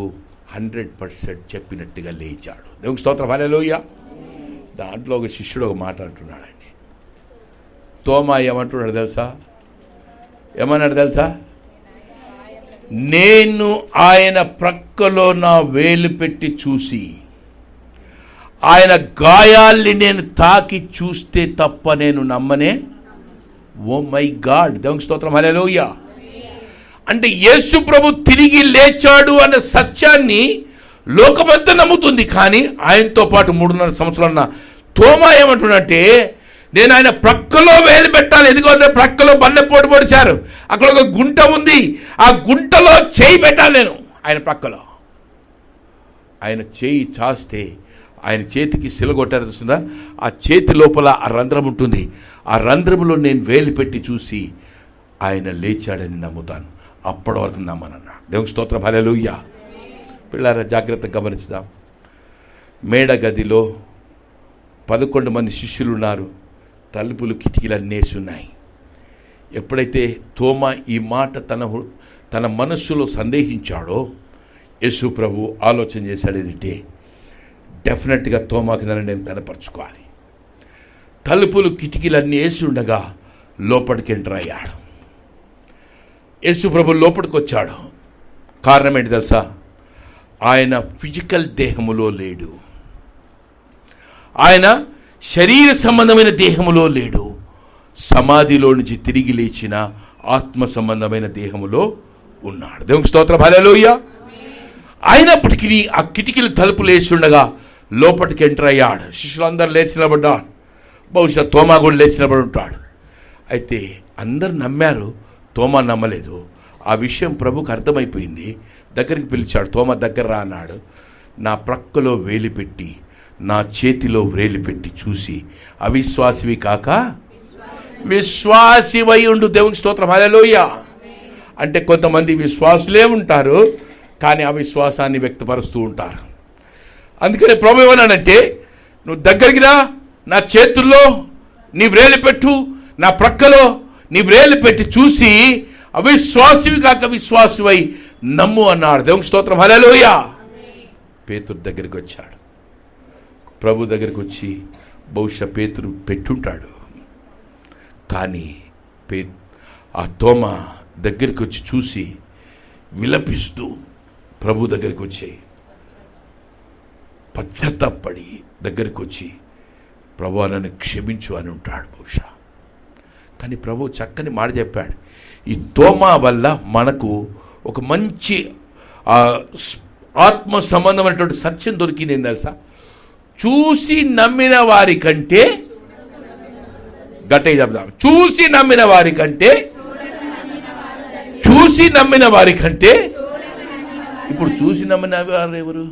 100% చెప్పినట్టుగా లేచాడు. దేవునికి స్తోత్రం. హల్లెలూయా. దాంట్లో ఒక శిష్యుడు ఒక మాట అంటున్నాడండి. తోమా ఏమంటున్నాడు తెలుసా? నేను ఆయన ప్రక్కలో నా వేలు పెట్టి చూసి ఆయన గాయాల్ని నేను తాకి చూస్తే తప్ప నేను నమ్మనే. ఓ మై గాడ్. దేవునికి స్తోత్రం. హల్లెలూయా. అంటే యేసు ప్రభు తిరిగి లేచాడు అనే సత్యాన్ని లోకమంతా నమ్ముతుంది, కానీ ఆయనతో పాటు 3.5 సంవత్సరాల తోమా ఏమంటున్నాడంటే, నేను ఆయన ప్రక్కలో వేలు పెట్టాలి, ఎందుకంటే ప్రక్కలో బల్లెపోటు పొడిచారు, అక్కడ ఒక గుంట ఉంది, ఆ గుంటలో చేయి పెట్టాలి నేను ఆయన ప్రక్కలో. ఆయన చేయి చాస్తే ఆయన చేతికి సిలగొట్టారు చూస్తుందా, ఆ చేతి లోపల ఆ రంధ్రం ఉంటుంది, ఆ రంధ్రంలో నేను వేలు పెట్టి చూసి ఆయన లేచాడని నమ్ముతాను, అప్పటి వరకు నమ్మనన్నా. దేవునికి స్తోత్రం. హల్లెలూయా. పిల్లారా, జాగ్రత్తగా గమనించుదాం. మేడ గదిలో 11 మంది శిష్యులు ఉన్నారు, తలుపులు కిటికీలు అన్నేసి ఉన్నాయి. ఎప్పుడైతే తోమా ఈ మాట తన మనస్సులో సందేహించాడో, యేసు ప్రభు ఆలోచన చేశాడు, ఏదంటే డెఫినెట్గా తోమాకి నేను కనపరుచుకోవాలి. తలుపులు కిటికీలు అన్నీ వేసి ఉండగా లోపలికి ఎంటర్ అయ్యాడు. యేసు ప్రభు లోపలికి వచ్చాడు. కారణం ఏంటి తెలుసా? ఆయన ఫిజికల్ దేహములో లేడు, ఆయన శరీర సంబంధమైన దేహములో లేడు, సమాధిలో నుంచి తిరిగి లేచిన ఆత్మ సంబంధమైన దేహములో ఉన్నాడు. దేవునికి స్తోత్రం. హల్లెలూయా. అయినప్పటికీ ఆ కిటికీలు తలుపులు వేసి ఉండగా లోపలికి ఎంటర్ అయ్యాడు. శిష్యులందరూ లేచి నిలబడ్డారు, బహుశా తోమా కూడా లేచి నిలబడి ఉంటాడు. అయితే అందరు నమ్మారు, తోమా నమ్మలేదు. ఆ విషయం ప్రభుకు అర్థమైపోయింది. దగ్గరికి పిలిచాడు, తోమా దగ్గర రా అన్నాడు. నా ప్రక్కలో వేలు పెట్టి నా చేతిలో వేలు పెట్టి చూసి అవిశ్వాసివి కాక విశ్వాసివై ఉండు. దేవునికి స్తోత్రం. హల్లెలూయా. అంటే కొంతమంది విశ్వాసులే ఉంటారు, కానీ అవిశ్వాసాన్ని వ్యక్తపరుస్తూ ఉంటారు. అందుకని ప్రభు ఏమన్నాడంటే, నువ్వు దగ్గరికి రా, నా చేతుల్లో నీ వ్రేలు పెట్టు, నా ప్రక్కలో నీ వ్రేలు పెట్టి చూసి అవిశ్వాసివి కాక విశ్వాసివై నమ్ము అన్నాడు. దేవునికి స్తోత్రం. హల్లెలూయా. పేతురు దగ్గరికి వచ్చాడు. ప్రభు దగ్గరికి వచ్చి బహుశా పేతురు పెట్టుంటాడు. కానీ ఆ తోమ దగ్గరికి వచ్చి చూసి విలపిస్తూ ప్రభు దగ్గరికి వచ్చి పశ్చాత్తాపడి దగ్గరికి వచ్చి ప్రభు నన్ను క్షమించు అని ఉంటాడు బహుశా. కానీ ప్రభు చక్కని మాట చెప్పాడు. ఈ తోమా వల్ల మనకు ఒక మంచి ఆత్మ సంబంధమైనటువంటి సత్యం దొరికింది. ఏం తెలుసా? చూసి నమ్మిన వారి కంటే, గట్టిగా చెప్దాం, చూసి నమ్మిన వారి కంటే ఇప్పుడు చూసి నమ్మిన వారు ఎవరు?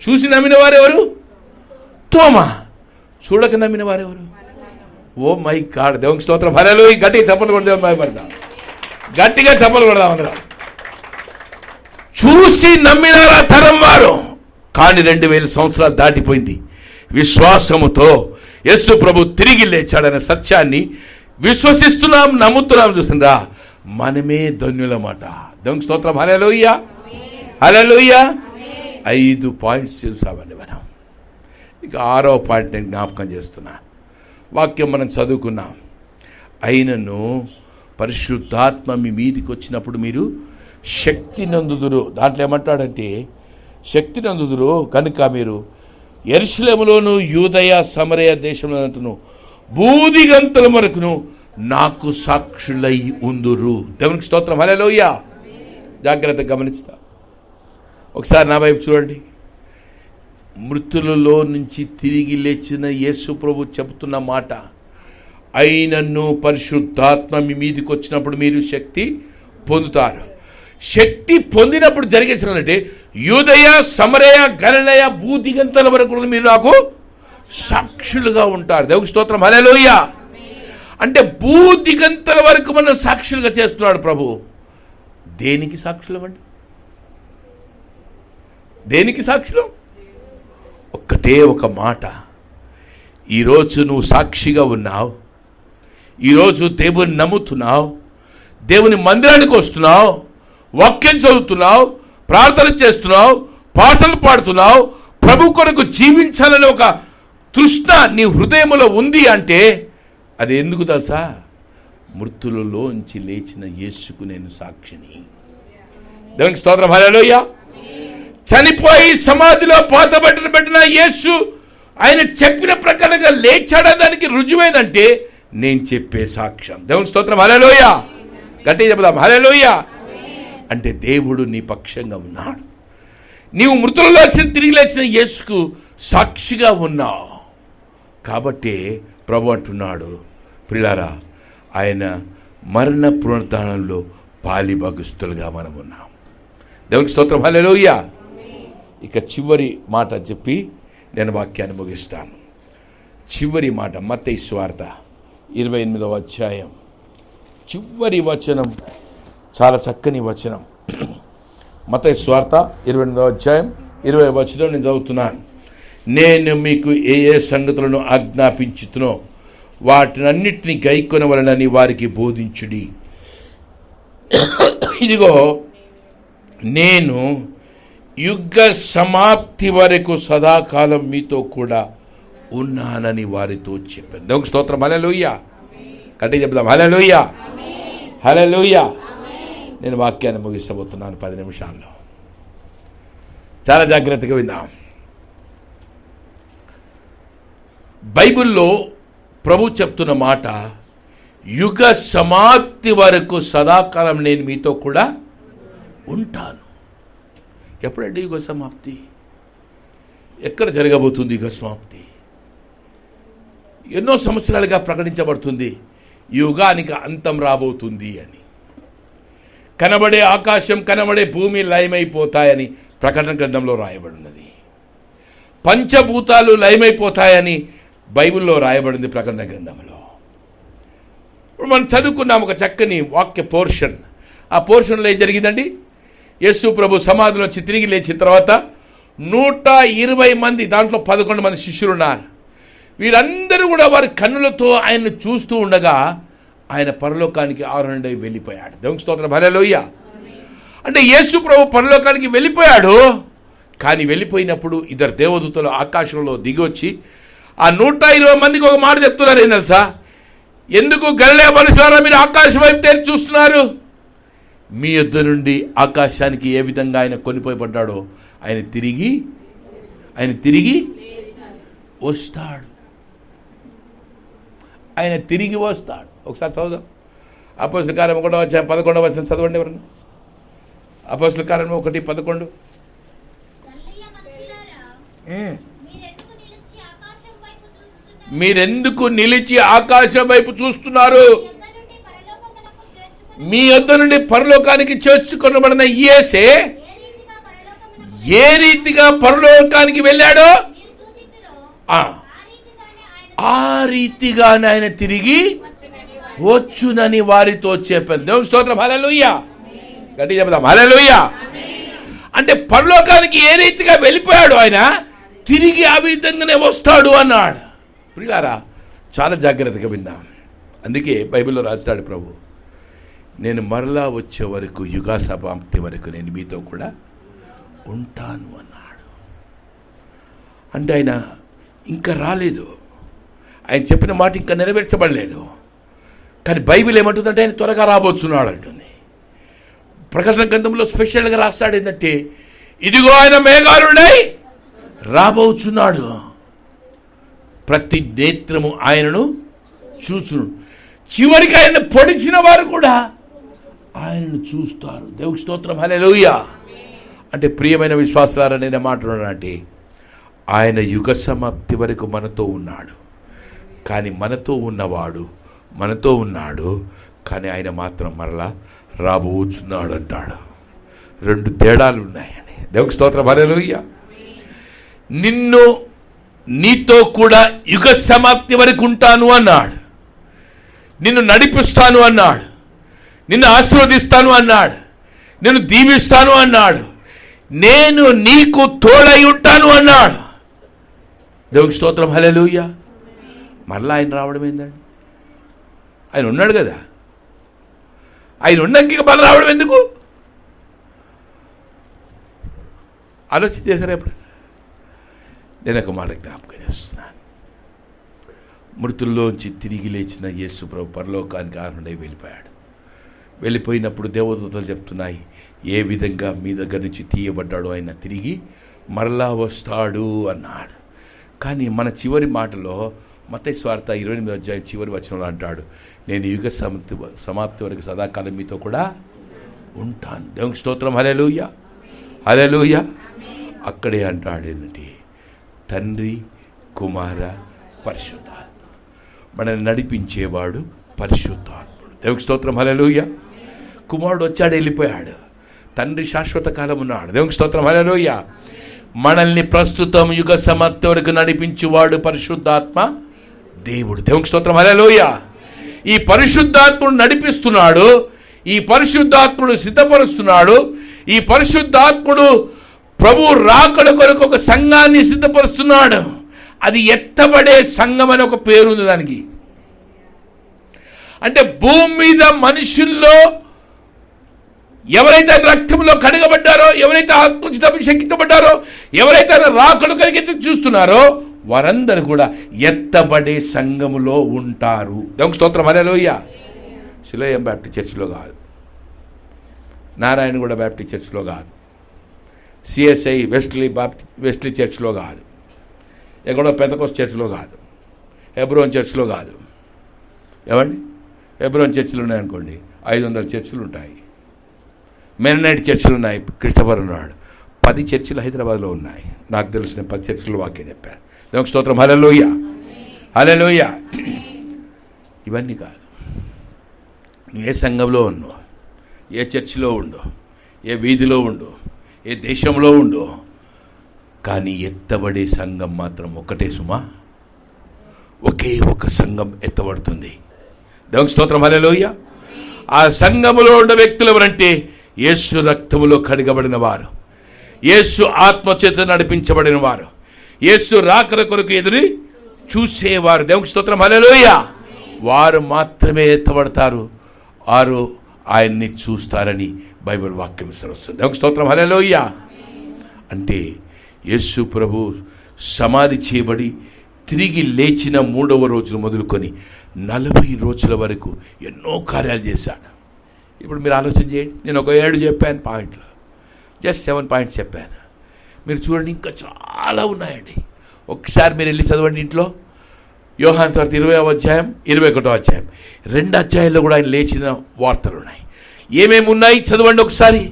చూసి నమ్మిన వారెవరు? తోమా. చూడక నమ్మిన వారెవరు? Oh my God. దేవునికి స్తోత్రం. హల్లెలూయా. గట్టిగా చప్పట్లు కొడదాం. భయపడదాం. గట్టిగా చప్పట్లు కొడదాం అందరం. చూసి నమ్మిన తరం వారు. కానీ 2000 సంవత్సరాలు దాటిపోయింది. విశ్వాసముతో యేసు ప్రభు తిరిగి లేచాడనే సత్యాన్ని విశ్వసిస్తున్నాం, నమ్ముతున్నాం. చూసిందా? మనమే ధన్యులమాట. దేవునికి స్తోత్రం. హల్లెలూయా. హల్లెలూయా. 5 పాయింట్స్ చూసామండి మనం. ఇక 6వ పాయింట్ నేను జ్ఞాపకం చేస్తున్నా. వాక్యం మనం చదువుకున్నాం. అయినను పరిశుద్ధాత్మ మీ మీదికి వచ్చినప్పుడు మీరు శక్తి నందుదురు. దాంట్లో ఏమంటాడంటే శక్తి నందుదురు కనుక మీరు యెరూషలేములోను యూదయ సమరయ దేశంలో బూదిగంతల వరకును నాకు సాక్షులై ఉందురు. దేవునికి స్తోత్రం. హల్లెలూయా. జాగ్రత్తగా గమనిస్తా. ఒకసారి నా వైపు చూడండి. మృతులలో నుంచి తిరిగి లేచిన యేసు ప్రభు చెబుతున్న మాట, అయినను పరిశుద్ధాత్మ మీ మీదికి వచ్చినప్పుడు మీరు శక్తి పొందుతారు. శక్తి పొందినప్పుడు జరిగేసిందంటే యూదయ సమరయ గలిలయ భూదిగంతల వరకు మీరు నాకు సాక్షులుగా ఉంటారు. దేవుని స్తోత్రం. హల్లెలూయా. అంటే భూదిగంతల వరకు మనం సాక్షులుగా చేస్తున్నాడు ప్రభు. దేనికి సాక్షులం అండి? దేనికి సాక్షులం? ఒక్కటే ఒక మాట. ఈరోజు నువ్వు సాక్షిగా ఉన్నావు. ఈరోజు దేవుని నమ్ముతున్నావు, దేవుని మందిరానికి వస్తున్నావు, వాక్యం చదువుతున్నావు, ప్రార్థన చేస్తున్నావు, పాటలు పాడుతున్నావు, ప్రభు కొరకు జీవించాలని ఒక తృష్ణ నీ హృదయంలో ఉంది అంటే అది ఎందుకు తెలుసా? మృతులలోంచి లేచిన యేసుకు నేను సాక్షిని. దేవునికి స్తోత్రం. హల్లెలూయా. చనిపోయి సమాధిలో పాతబట్టిన యేసు ఆయన చెప్పిన ప్రకారంగా లేచాడడానికి రుజువేదంటే నేను చెప్పే సాక్ష్యం. దేవుని స్తోత్రం. హల్లెలూయా. గట్టిగా చెప్దాం. హల్లెలూయా. అంటే దేవుడు నీ పక్షంగా ఉన్నాడు. నీవు మృతులలో తిరిగి లేచిన యేసుకు సాక్షిగా ఉన్నావు. కాబట్టి ప్రభు అంటున్నాడు, ప్రియులారా, ఆయన మరణ పునరుద్ధానంలో పాలిభాగస్తులుగా మనం ఉన్నాం. దేవునికి స్తోత్రం. హల్లెలూయా. ఇక చివరి మాట చెప్పి నేను వాక్యాన్ని ముగిస్తాను. చివరి మాట మత్తయి సువార్త 28వ అధ్యాయం చివరి వచనం. చాలా చక్కని వచనం. మత్తయి సువార్త 28వ అధ్యాయం 20వ వచనం నేను చదువుతున్నాను. నేను మీకు ఏ ఏ సంగతులను ఆజ్ఞాపించుతునో వాటినన్నిటిని గైకొనవలనని వారికి బోధించుడి. ఇదిగో నేను యుగ సమాప్తి వరకు సదాకాలం మీతో కూడా ఉన్నానని వారితో చెప్పాను. దేవునికి స్తోత్రం. హల్లెలూయా. కట్టి చెప్దాం. హల్లెలూయా. హల్లెలూయా. నేను వాక్యాన్ని ముగిస్తబోతున్నాను 10 నిమిషాల్లో. చాలా జాగ్రత్తగా విందాం. బైబిల్లో ప్రభు చెప్తున్న మాట, యుగ సమాప్తి వరకు సదాకాలం నేను మీతో కూడా ఉంటాను. ఎప్పుడంటే యుగ సమాప్తి? ఎక్కడ జరగబోతుంది యుగ సమాప్తి? ఎన్నో సంవత్సరాలుగా ప్రకటించబడుతుంది యుగానికి అంతం రాబోతుంది అని. కనబడే ఆకాశం, కనబడే భూమి లయమైపోతాయని ప్రకటన గ్రంథంలో రాయబడినది. పంచభూతాలు లయమైపోతాయని బైబిల్లో రాయబడింది ప్రకటన గ్రంథంలో. ఇప్పుడు మనం చదువుకున్నాం ఒక చక్కని వాక్య పోర్షన్. ఆ పోర్షన్లో ఏం జరిగిందండి? యేసు ప్రభు సమాధిలో వచ్చి తిరిగి లేచిన తర్వాత 120 మంది, దాంట్లో 11 మంది శిష్యులు ఉన్నారు. వీరందరూ కూడా వారి కన్నులతో ఆయన్ని చూస్తూ ఉండగా ఆయన పరలోకానికి ఆరోహణుడై వెళ్ళిపోయాడు. దేవునికి స్తోత్రం, హల్లెలూయా. అంటే యేసు ప్రభు పరలోకానికి వెళ్ళిపోయాడు. కానీ వెళ్ళిపోయినప్పుడు ఇద్దరు దేవదూతలు ఆకాశంలో దిగి వచ్చి ఆ 120 మందికి ఒక మాట చెప్తున్నారు. ఏం తెలుసా? ఎందుకు గలిలయ మనుషులారా మీరు ఆకాశం వైపు తెరిచి చూస్తున్నారు? మీ యొద్ద నుండి ఆకాశానికి ఏ విధంగా ఆయన కొనిపోయబడ్డాడో ఆయన తిరిగి వస్తాడు. ఆయన తిరిగి వస్తాడు. ఒకసారి చదువుదాం. అపోస్తలుల కార్యం 1:11 చదవండి ఎవరన్నా. అపోస్తలుల కార్యం 1:11. మీరెందుకు నిలిచి ఆకాశం వైపు చూస్తున్నారు? మీ యొద్ద నుండి పరలోకానికి చేర్చుకొనబడిన యేసే ఏ రీతిగా పరలోకానికి వెళ్ళాడో ఆ రీతిగానే ఆయన తిరిగి వచ్చునని వారితో చెప్పాను. దేవుని స్తోత్రం, హల్లెలూయా. గట్టిగా చెప్దాం, హల్లెలూయా. అంటే పరలోకానికి ఏ రీతిగా వెళ్ళిపోయాడు ఆయన, తిరిగి ఆ విధంగానే వస్తాడు అన్నాడు. ప్రియులారా, చాలా జాగ్రత్తగా విందాం. అందుకే బైబిల్లో రాస్తాడు ప్రభు, నేను మరలా వచ్చే వరకు యుగ సమాప్తి వరకు నేను మీతో కూడా ఉంటాను అన్నాడు. అంటే ఆయన ఇంకా రాలేదు. ఆయన చెప్పిన మాట ఇంకా నెరవేర్చబడలేదు. కానీ బైబిల్ ఏమంటుందంటే ఆయన త్వరగా రాబోతున్నాడు అంటుంది. ప్రకటన గ్రంథంలో స్పెషల్గా రాస్తాడు ఏంటంటే, ఇదిగో ఆయన మేఘారుడై రాబోతున్నాడు, ప్రతి నేత్రము ఆయనను చూచును, చివరికి ఆయన పొడిచిన వారు కూడా ఆయనను చూస్తారు. దేవుని స్తోత్రం, హల్లెలూయా. అంటే ప్రియమైన విశ్వాసులారా, నేను మాట్లాడాలంటే ఆయన యుగ సమాప్తి వరకు మనతో ఉన్నాడు. కానీ మనతో ఉన్నాడు కానీ ఆయన మాత్రం మరలా రాబోతున్నాడు అంటాడు. రెండు తేడాలు ఉన్నాయండి. దేవుని స్తోత్రం, హల్లెలూయా. నీతో కూడా యుగ సమాప్తి వరకు ఉంటాను అన్నాడు, నిన్ను నడిపిస్తాను అన్నాడు, నిన్ను ఆశీర్వదిస్తాను అన్నాడు, నిన్ను దీవిస్తాను అన్నాడు, నేను నీకు తోడై ఉంటాను అన్నాడు. దేవుని స్తోత్రం, హల్లెలూయా. మరలా ఆయన రావడం ఏందండి? ఆయన ఉన్నాడు కదా, ఆయన ఉన్నాక మళ్ళీ రావడం ఎందుకు? ఆలోచన చేశారా ఎప్పుడు? నేను ఒక మాట జ్ఞాపకం చేస్తున్నాను. మృతుల్లోంచి తిరిగి లేచిన యేసు ప్రభు పరలోకానికి ఆరోహణుడై వెళ్ళిపోయాడు. వెళ్ళిపోయినప్పుడు దేవదూతలు చెప్తున్నాయి, ఏ విధంగా మీ దగ్గర నుంచి తీయబడ్డాడో ఆయన తిరిగి మరలా వస్తాడు అన్నాడు. కానీ మన చివరి మాటలో మత్తయి సువార్త 28వ అధ్యాయం చివరి వచనంలో అంటాడు, నేను యుగ సమాప్తి వరకు సదాకాలం మీతో కూడా ఉంటాను. దేవుని స్తోత్రం, హల్లెలూయా, హల్లెలూయా. అక్కడే అంటాడు ఏంటంటే, తండ్రి, కుమార, పరిశుద్ధాత్మ, మనల్ని నడిపించేవాడు పరిశుద్ధాత్ముడు. దేవుని స్తోత్రం, హల్లెలూయా. కుమారుడు వచ్చాడు, వెళ్ళిపోయాడు. తండ్రి శాశ్వత కాలం ఉన్నాడు. దేవుని స్తోత్రం, హల్లెలూయా. మనల్ని ప్రస్తుతం యుగ సమాప్తి వరకు నడిపించేవాడు పరిశుద్ధాత్మ దేవుడు. దేవుని స్తోత్రం, హల్లెలూయా. ఈ పరిశుద్ధాత్ముడు నడిపిస్తున్నాడు, ఈ పరిశుద్ధాత్ముడు సిద్ధపరుస్తున్నాడు, ఈ పరిశుద్ధాత్ముడు ప్రభు రాకడ కొరకు ఒక సంఘాన్ని సిద్ధపరుస్తున్నాడు. అది ఎత్తబడే సంఘం అని ఒక పేరు ఉంది దానికి. అంటే భూమి మీద మనుషుల్లో ఎవరైతే రక్తంలో కడగబడ్డారో, ఎవరైతే ఆత్మచేత అభిషేకించబడ్డారో, ఎవరైతే రాకడ కొరకు చూస్తున్నారో వారందరూ కూడా ఎత్తబడే సంఘములో ఉంటారు. దేవుని స్తోత్రం, హల్లెలూయా. సిలోయం బ్యాప్టిస్ట్ చర్చిలో కాదు, నారాయణగూడ బ్యాప్టిస్ట్ చర్చిలో కాదు, సిఎస్ఐ వెస్ట్లీ చర్చ్లో కాదు, ఎక్కడో పెంతకోస్తు చర్చిలో కాదు, హెబ్రోన్ చర్చిలో కాదు. ఏమండి, హెబ్రోన్ చర్చిలు ఉన్నాయనుకోండి, 500 చర్చిలు ఉంటాయి. మెననైట్ చర్చిలు ఉన్నాయి, క్రిస్టఫర్ ఉన్నాడు. 10 చర్చిలు హైదరాబాద్లో ఉన్నాయి. నాకు తెలిసిన 10 చర్చిలు వాక్యం చెప్పారు. దేవుని స్తోత్రం, హల్లెలూయా, హల్లెలూయా. ఇవన్నీ కాదు. నువ్వు ఏ సంఘంలో ఉన్నావు, ఏ చర్చిలో ఉండు, ఏ వీధిలో ఉండు, ఏ దేశంలో ఉండు, కానీ ఎత్తబడే సంఘం మాత్రం ఒకటే సుమా. ఒకే ఒక సంఘం ఎత్తబడుతుంది. దేవుని స్తోత్రం, హల్లెలూయా. ఆ సంఘములో ఉన్న వ్యక్తులు ఎవరంటే యేసు రక్తములో కడగబడిన వారు, యేసు ఆత్మచేత నడిపించబడిన వారు, యేసు రాకడ కొరకు ఎదురు చూసేవారు. దేవుని స్తోత్రం, హల్లెలూయా. వారు మాత్రమే ఎత్తబడతారు, వారు ఆయన్ని చూస్తారని బైబిల్ వాక్యం వస్తుంది. దేవునికి స్తోత్రం, హల్లెలూయా. అంటే యేసు ప్రభు సమాధి చేయబడి తిరిగి లేచిన 3వ రోజును మొదలుకొని 40 రోజుల వరకు ఎన్నో కార్యాలు చేశాడు. ఇప్పుడు మీరు ఆలోచన చేయండి. నేను ఒక 7 చెప్పాను పాయింట్లు, జస్ట్ 7 పాయింట్స్ చెప్పాను. మీరు చూడండి, ఇంకా చాలా ఉన్నాయండి. ఒకసారి మీరు వెళ్ళి చదవండి ఇంట్లో. యోహాను సువార్త 20వ అధ్యాయం, 21వ అధ్యాయం, 2 అధ్యాయాల్లో కూడా ఆయన లేచిన వార్తలు ఉన్నాయి. ఏమేమి ఉన్నాయి చదవండి ఒకసారి.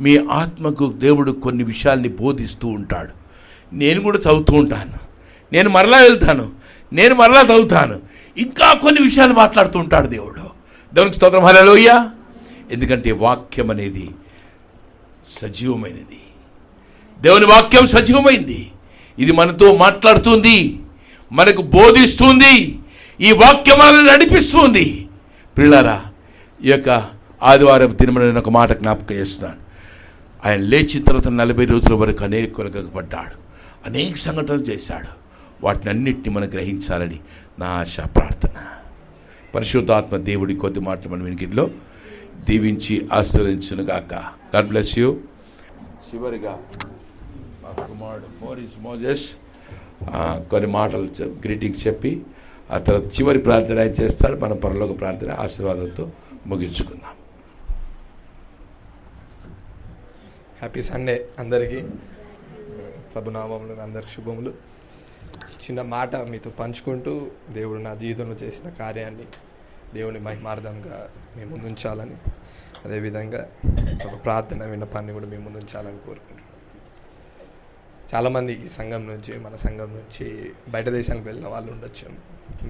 మీ ఆత్మకు దేవుడు కొన్ని విషయాల్ని బోధిస్తూ ఉంటాడు. నేను కూడా చదువుతూ ఉంటాను, నేను మరలా వెళ్తాను, నేను మరలా చదువుతాను, ఇంకా కొన్ని విషయాలు మాట్లాడుతూ ఉంటాడు దేవుడు. దేవునికి స్తోత్రం, హల్లెలూయా. ఎందుకంటే వాక్యం అనేది సజీవమైనది. దేవుని వాక్యం సజీవమైంది. ఇది మనతో మాట్లాడుతుంది, మనకు బోధిస్తుంది, ఈ వాక్యం మనల్ని నడిపిస్తుంది. ప్రియులారా, ఈ యొక్క ఆదివారం దినమున నేను ఒక మాట జ్ఞాపకం చేస్తున్నాను. ఆయన లేచిన తర్వాత 40 రోజుల వరకు అనేకులకు పడ్డాడు, అనేక సంఘటనలు చేశాడు. వాటిని అన్నిటిని మనం గ్రహించాలని నా ఆశ, ప్రార్థన. పరిశుద్ధాత్మ దేవుడి కొద్ది మాటలు మనం వినికిడిలో దీవించి ఆశీర్వదించునుగాక. God bless you. చివరిగా మా కుమారుడు మోరిస్ మోజెస్ కొన్ని మాటలు గ్రీటింగ్స్ చెప్పి ఆ తర్వాత చివరి ప్రార్థన ఆయన చేస్తాడు. మన పరలోక ప్రార్థన ఆశీర్వాదంతో ముగించుకుందాం. హ్యాపీ సండే అందరికీ. ప్రభునామంలో అందరికి శుభములు. చిన్న మాట మీతో పంచుకుంటూ దేవుడు నా జీవితంలో చేసిన కార్యాన్ని దేవుని మహిమార్థంగా మీ ముందు ఉంచాలని, అదేవిధంగా ఒక ప్రార్థన విన్నపాన్ని కూడా మీ ముందు ఉంచాలని కోరుకుంటున్నాను. చాలామంది ఈ సంఘం నుంచి, మన సంఘం నుంచి బయట దేశానికి వెళ్ళిన వాళ్ళు ఉండొచ్చు.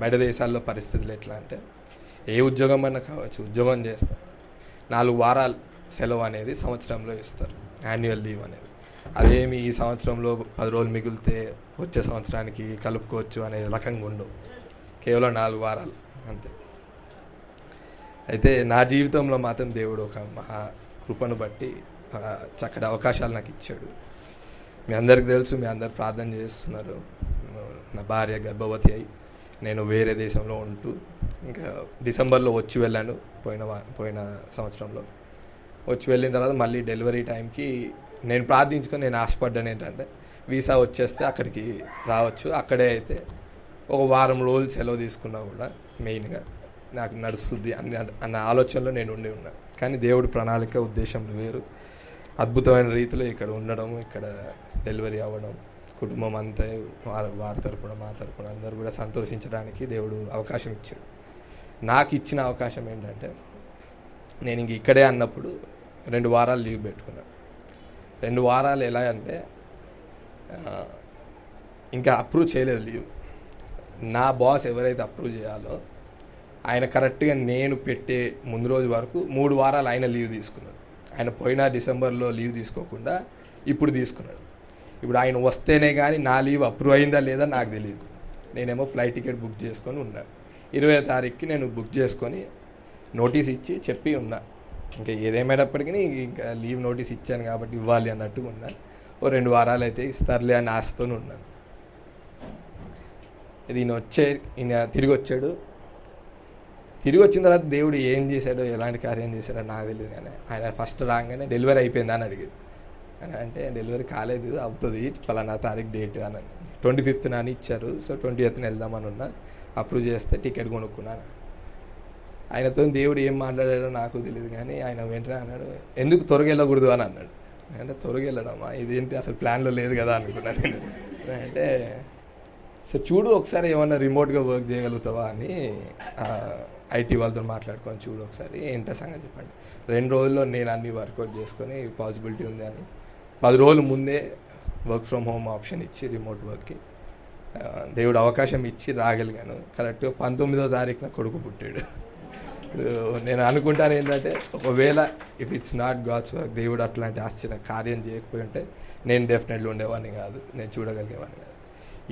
బయట దేశాల్లో పరిస్థితులు ఎట్లా అంటే, ఏ ఉద్యోగం అన్నా కావచ్చు, ఉద్యోగం చేస్తాం, 4 వారాలు సెలవు అనేది సంవత్సరంలో ఇస్తారు, యాన్యువల్ లీవ్ అనేది. అదేమి ఈ సంవత్సరంలో 10 రోజులు మిగిలితే వచ్చే సంవత్సరానికి కలుపుకోవచ్చు అనే రకంగా ఉండవు. కేవలం 4 వారాలు అంతే. అయితే నా జీవితంలో మాత్రం దేవుడు ఒక మహా కృపను బట్టి చక్కటి అవకాశాలు నాకు ఇచ్చాడు. మీ అందరికి తెలుసు, మీ అందరు ప్రార్థన చేస్తున్నారు. నా భార్య గర్భవతి అయి నేను వేరే దేశంలో ఉంటూ ఇంకా డిసెంబర్లో వచ్చి వెళ్ళాను. పోయిన సంవత్సరంలో వచ్చి వెళ్ళిన తర్వాత మళ్ళీ డెలివరీ టైంకి నేను ప్రార్థించుకొని నేను ఆశపడ్డాను ఏంటంటే, వీసా వచ్చేస్తే అక్కడికి రావచ్చు, అక్కడే అయితే ఒక వారం రోజులు సెలవు తీసుకున్నా కూడా మెయిన్గా నాకు నడుస్తుంది అన్న ఆలోచనలో నేను ఉండి ఉన్నాను. కానీ దేవుడి ప్రణాళిక, ఉద్దేశం వేరు. అద్భుతమైన రీతిలో ఇక్కడ ఉండడం, ఇక్కడ డెలివరీ అవ్వడం, కుటుంబం అంతా వారి తరపున మా తరపున అందరూ కూడా సంతోషించడానికి దేవుడు అవకాశం ఇచ్చాడు. నాకు ఇచ్చిన అవకాశం ఏంటంటే, నేను ఇంక ఇక్కడే అన్నప్పుడు 2 వారాలు లీవ్ పెట్టుకున్నాను. 2 వారాలు ఎలా అంటే, ఇంకా అప్రూవ్ చేయలేదు లీవ్. నా బాస్ ఎవరైతే అప్రూవ్ చేయాలో ఆయన కరెక్ట్గా నేను పెట్టే ముందు రోజు వరకు 3 వారాలు ఆయన లీవ్ తీసుకున్నాడు. ఆయన పోయిన డిసెంబర్లో లీవ్ తీసుకోకుండా ఇప్పుడు తీసుకున్నాడు. ఇప్పుడు ఆయన వస్తేనే కానీ నా లీవ్ అప్రూవ్ అయిందా లేదా నాకు తెలియదు. నేనేమో ఫ్లైట్ టికెట్ బుక్ చేసుకొని ఉన్నాను. 20వ తారీఖుకి నేను బుక్ చేసుకొని నోటీస్ ఇచ్చి చెప్పి ఉన్నా. ఇంకా ఏదేమైనప్పటికీ ఇంకా లీవ్ నోటీస్ ఇచ్చాను కాబట్టి ఇవ్వాలి అన్నట్టుగా ఉన్నా. ఓ 2 వారాలు అయితే ఇస్తారులే అని ఆశతో ఉన్నాను. ఈయన తిరిగి వచ్చాడు. తిరిగి వచ్చిన తర్వాత దేవుడు ఏం చేశాడో, ఎలాంటి కార్యం చేశాడో నాకు తెలియదు. కానీ ఆయన ఫస్ట్ రాగానే డెలివరీ అయిపోయిందా అని అడిగాడు. అంటే డెలివరీ కాలేదు, అవుతుంది పలానా తారీఖు డేట్ అని. 25th అని ఇచ్చారు. సో 20th వెళ్దామని ఉన్నా. అప్రూవ్ చేస్తే టికెట్ కొనుక్కున్నాను. ఆయనతో దేవుడు ఏం మాట్లాడాడో నాకు తెలియదు. కానీ ఆయన వెంటనే అన్నాడు, ఎందుకు త్వరగా వెళ్ళకూడదు అని అన్నాడు. అంటే త్వరగా వెళ్ళడమా, ఇదేంటి అసలు ప్లాన్లో లేదు కదా అనుకున్నాను నేను. అంటే సో చూడు ఒకసారి ఏమన్నా రిమోట్గా వర్క్ చేయగలుగుతావా అని ఐటీ వాళ్ళతో మాట్లాడుకొని చూడు ఒకసారి ఏంటో సంగతి చెప్పండి. 2 రోజుల్లో నేను అన్ని వర్కౌట్ చేసుకొని పాసిబిలిటీ ఉంది అని 10 రోజుల ముందే వర్క్ ఫ్రమ్ హోమ్ ఆప్షన్ ఇచ్చి రిమోట్ వర్క్కి దేవుడు అవకాశం ఇచ్చి రాగలిగాను. కరెక్ట్గా 19వ తారీఖున కొడుకు పుట్టాడు. నేను అనుకుంటాను ఏంటంటే, ఒకవేళ if it's not God's work, దేవుడు అట్లాంటి ఆశ్చర్య కార్యం చేయకపోయి ఉంటే నేను డెఫినెట్లీ ఉండేవాడిని కాదు, నేను చూడగలిగేవాడిని కాదు.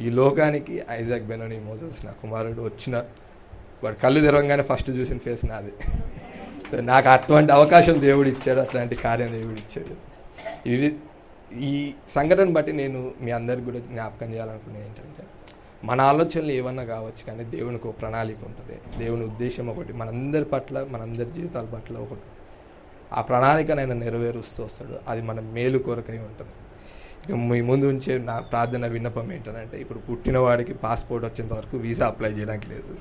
ఈ లోకానికి ఐజాక్ బెనోనీ మోసెస్ నా కుమారుడు వచ్చిన వాడు కళ్ళు తెరవగానే ఫస్ట్ చూసిన ఫేస్ నాది. సో నాకు అటువంటి అవకాశం దేవుడు ఇచ్చాడు, అట్లాంటి కార్యం దేవుడు ఇచ్చాడు. ఈ సంఘటన బట్టి నేను మీ అందరికి కూడా జ్ఞాపకం చేయాలనుకునేది ఏంటంటే, మన ఆలోచనలు ఏమన్నా కావచ్చు, కానీ దేవునికి ఒక ప్రణాళిక ఉంటుంది. దేవుని ఉద్దేశం ఒకటి, మనందరి పట్ల, మనందరి జీవితాల పట్ల ఒకటి. ఆ ప్రణాళికను ఆయన నెరవేరుస్తూ వస్తాడు. అది మన మేలు కొరకై ఉంటుంది. ఇక మీ ముందు ఉంచే నా ప్రార్థన విన్నపం ఏంటంటే, ఇప్పుడు పుట్టినవాడికి పాస్పోర్ట్ వచ్చేంత వరకు వీసా అప్లై చేయడానికి లేదు.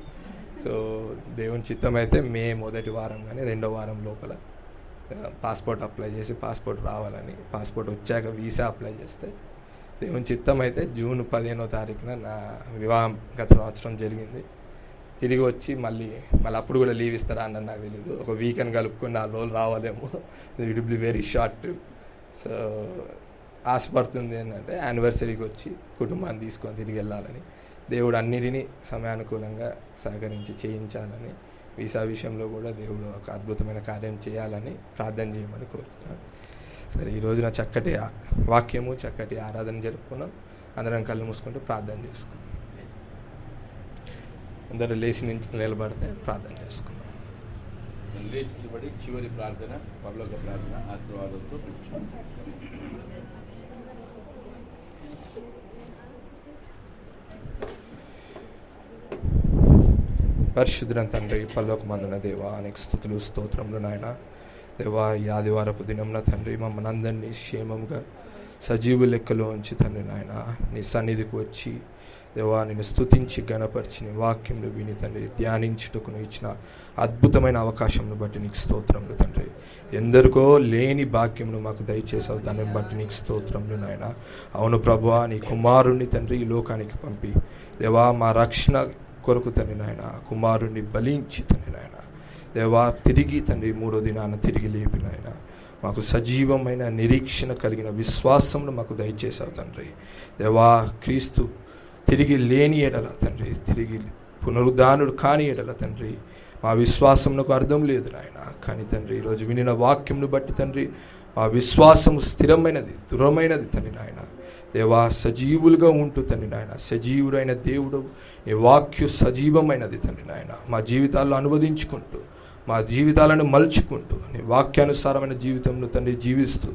సో దేవుని చిత్తం అయితే మే 1వ వారం కానీ 2వ వారం లోపల పాస్పోర్ట్ అప్లై చేసి పాస్పోర్ట్ రావాలని, పాస్పోర్ట్ వచ్చాక వీసా అప్లై చేస్తే, దేవుని చిత్తం అయితే జూన్ 15వ తారీఖున నా వివాహం గత సంవత్సరం జరిగింది. తిరిగి వచ్చి మళ్ళీ అప్పుడు కూడా లీవ్ ఇస్తారా అన్నది నాకు తెలియదు. ఒక వీకెండ్ కలుపుకొని 4 రోజులు రావాలేమో. It will be very short trip. So ఆశపడుతుంది ఏంటంటే యానివర్సరీకి వచ్చి కుటుంబాన్ని తీసుకొని తిరిగి వెళ్ళాలని, దేవుడు అన్నిటినీ సమయానుకూలంగా సహకరించి చేయించాలని, వీసా విషయంలో కూడా దేవుడు ఒక అద్భుతమైన కార్యం చేయాలని ప్రార్థన చేయమని కోరుతున్నాను. సరే, ఈ రోజున చక్కటి వాక్యము, చక్కటి ఆరాధన జరుపుకున్నాం. అందరం కళ్ళు మూసుకుంటూ ప్రార్థన చేసుకున్నాం. అందరూ లేచి నుంచి నిలబడితే ప్రార్థన చేసుకున్నాం. లేచి నిలబడి చివరి ప్రార్థన, పరలోక ప్రార్థన ఆశీర్వాదంతో కూర్చోండి. పరిశుద్ధుడైన తండ్రి, పరలోకమందున దేవా, అనేక స్తుతులు స్తోత్రములు నాయన. దేవా, ఈ ఆదివారపు దినంన తండ్రి మమ్మల్ని అందరినీ క్షేమంగా సజీవు లెక్కలో ఉంచి తండ్రి నాయన నీ సన్నిధికి వచ్చి దేవా నిన్ను స్తుతించి గణపరిచి నీ వాక్యంలో విని తండ్రి ధ్యానించుటకు నువ్వు ఇచ్చిన అద్భుతమైన అవకాశంను బట్టి నీకు స్తోత్రములు తండ్రి. ఎందరికో లేని భాగ్యమును మాకు దయచేసావు, దాన్ని బట్టి నీకు స్తోత్రములు నాయన. అవును ప్రభువా, నీ కుమారుణ్ణి తండ్రి ఈ లోకానికి పంపి దేవా మా రక్షణ కొరకు తండ్రి నాయన కుమారుణ్ణి బలించి తండ్రి నాయన దేవా తిరిగి తండ్రి 3వ దినాన తిరిగి లేపిన ఆయన మాకు సజీవమైన నిరీక్షణ కలిగిన విశ్వాసమును మాకు దయచేసావు తండ్రి. దేవా, క్రీస్తు తిరిగి లేని ఎడల తండ్రి, తిరిగి పునరుద్ధానుడు కాని ఎడల తండ్రి మా విశ్వాసమునకు అర్థం లేదు నాయన. కానీ తండ్రి ఈరోజు వినిన వాక్యంను బట్టి తండ్రి మా విశ్వాసము స్థిరమైనది, దృఢమైనది తండ్రి నాయన. దేవా, సజీవులుగా ఉంటూ తండ్రి నాయన, సజీవుడైన దేవుడు నీ వాక్యు సజీవమైనది తండ్రి నాయన. మా జీవితాల్లో అనువదించుకుంటూ, మా జీవితాలను మలుచుకుంటూ నీ వాక్యానుసారమైన జీవితంలో తండ్రి జీవిస్తూ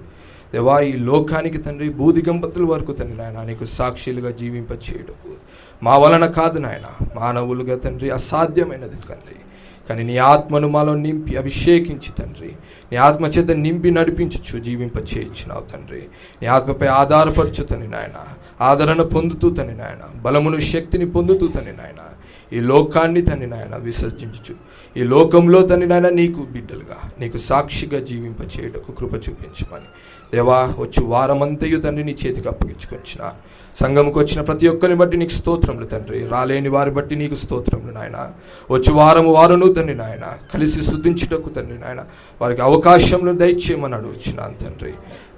దేవా ఈ లోకానికి తండ్రి భూదిగంపతుల వరకు తండ్రి నాయన నీకు సాక్షులుగా జీవింపచేయడం మా వలన కాదు నాయన, మానవులుగా తండ్రి అసాధ్యమైనది తండ్రి. కానీ నీ ఆత్మను మాలో నింపి అభిషేకించి తండ్రి, నీ ఆత్మ చేత నింపి నడిపించచ్చు, జీవింపచేయించినావు తండ్రి. నీ ఆత్మపై ఆధారపరచు తండ్రి నాయన, ఆదరణ పొందుతూ తండ్రి నాయన, బలమును శక్తిని పొందుతూ తండ్రి నాయన ఈ లోకాన్ని తండ్రి నాయన విసర్జించు. ఈ లోకంలో తండ్రి నాయన నీకు బిడ్డలుగా, నీకు సాక్షిగా జీవింపచేయటకు కృప చూపించమని దేవా వచ్చి వారమంతయు తండ్రి నీ చేతికి అప్పగించుకొచ్చిన సంఘముకు వచ్చిన ప్రతి ఒక్కరిని బట్టి నీకు స్తోత్రములు తండ్రి. రాలేని వారి బట్టి నీకు స్తోత్రములు నాయన. వచ్చి వారును తండ్రి నాయన కలిసి స్తుతించుటకు తండ్రి నాయన వారికి అవకాశంలో దయచేయమని అడుగుచున్నాను తండ్రి.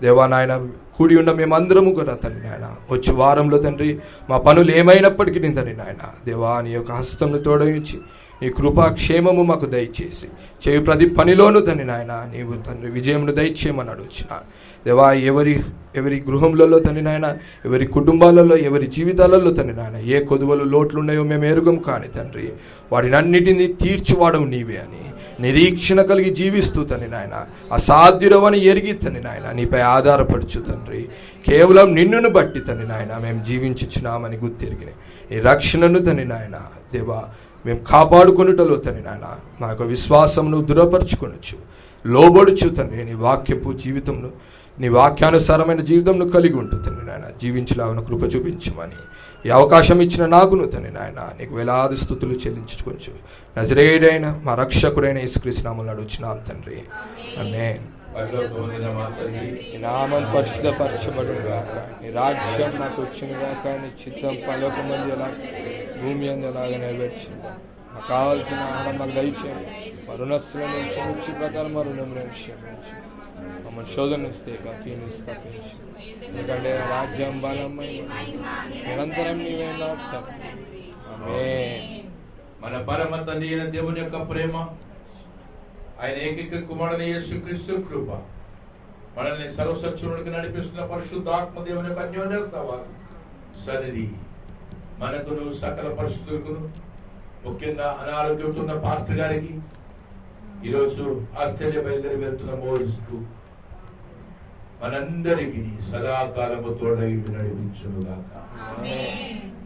దేవా నాయన కూడి ఉన్న మేమందరము కూడా తండ్రి నాయన వచ్చి వారంలో తండ్రి మా పనులు ఏమైనప్పటికీ తండ్రి నాయన దేవా నీ యొక్క హస్తమును తోడయించి నీ కృపాక్షేమము మాకు దయచేసి చేయు ప్రతి పనిలోనూ తండ్రి నాయన నీవు తండ్రి విజయమును దయచేయమని అడుగుచున్నాను దేవా. ఎవరి గృహంలో తండ్రి నాయన, ఎవరి కుటుంబాలలో, ఎవరి జీవితాలలో తండ్రి నాయన ఏ కొదువలు లోట్లు ఉన్నాయో మేము ఎరుగం కానీ తండ్రి వాటినన్నిటినీ తీర్చివాడవు నీవే అని నిరీక్షణ కలిగి జీవిస్తూ తండ్రి నాయన అసాధ్యుడవని ఎరిగి తండ్రి నాయన నీపై ఆధారపడుచు తండ్రి కేవలం నిన్నును బట్టి తండ్రి నాయన మేము జీవించుచున్నామని గుర్తెరిగిన నీ రక్షణను తండ్రి నాయన దేవా మేము కాపాడుకొనుటలో తండ్రి నాయన మా యొక్క విశ్వాసమును దృఢపరచుకొనొచ్చు, లోబడుచు తండ్రి నీ వాక్యపు జీవితంను, నీ వాక్యానుసారమైన జీవితంను కలిగి ఉంటూ తండ్రి నాయన జీవించలాగిన కృప చూపించమని ఈ అవకాశం ఇచ్చిన నాకును తండ్రి నాయన నీకు వేలాది స్తుతులు చెల్లించుకొంచు. నజరేయుడైన మా రక్షకుడైన యేసుక్రీస్తు నామములో అడుగుచున్నాం తండ్రి, ఆమేన్. నీ నామం పరిశుద్ధపరచబడును గాక, నీ రాజ్యం నాకు వచ్చును గాక, నీ చిత్తం పరలోకమందు ఎలా భూమి అందు ఎలాగ నెరవేర్చింది. మాకు కావాల్సిన ఆహారం మాకు దయచేయండి, మా రుణస్తులను క్షమించి ప్రకారం మా రుణములను క్షమించి మమ్మల్ని శోధన ఇస్తే తప్పించి, ఎందుకంటే రాజ్యం బలమైన నిరంతరం నీవే నాటుతాం. ఆమేన్. మన పరమ తండ్రి అయిన దేవుని యొక్క ప్రేమ, ఆయన ఏకైక కుమారుని యేసుక్రీస్తు కృప, మనల్ని సర్వసత్యునికి నడిపిస్తున్న పరిశుద్ధాత్మ దేవుని యొక్క అన్యోన్యత సన్నిధి మనకును సకల పరిశుద్ధులకును, ముఖ్యంగా అనారోగ్యంతో ఉన్న పాస్టర్ గారికి, ఈరోజు ఆస్ట్రేలియా బయలుదేరి వెళ్తున్న మోయిస్కు, మనందరికీ సదాకాలము తోడై నడిపించునుగాక.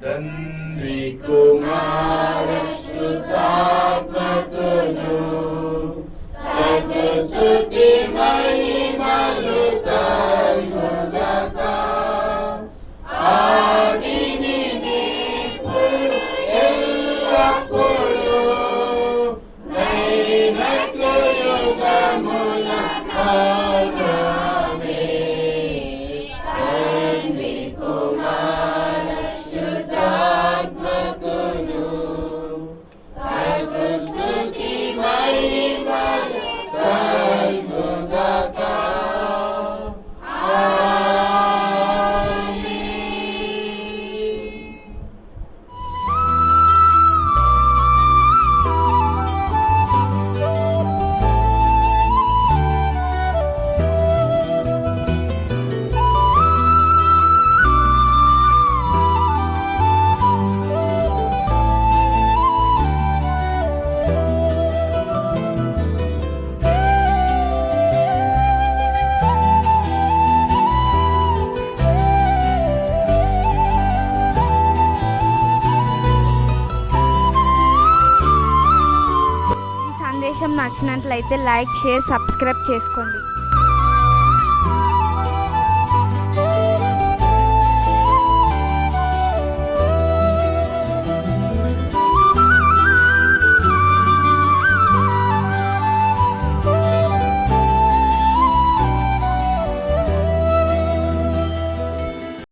తండ్రి కుమార శుద్ధాత్మకును తగు స్తుతి మహిమలు కలుగుగాక. ఆదిని ఇప్పుడు ఎల్లప్పుడూ నైనట్లు యుగముల కాలమే. తండ్రి కుమార శుద్ధాత్మకును తగు స్తుతి మహిమలు కలుగుగాక. ఈ సందేశం నచ్చినట్లయితే లైక్, షేర్, సబ్స్క్రైబ్ చేసుకోండి.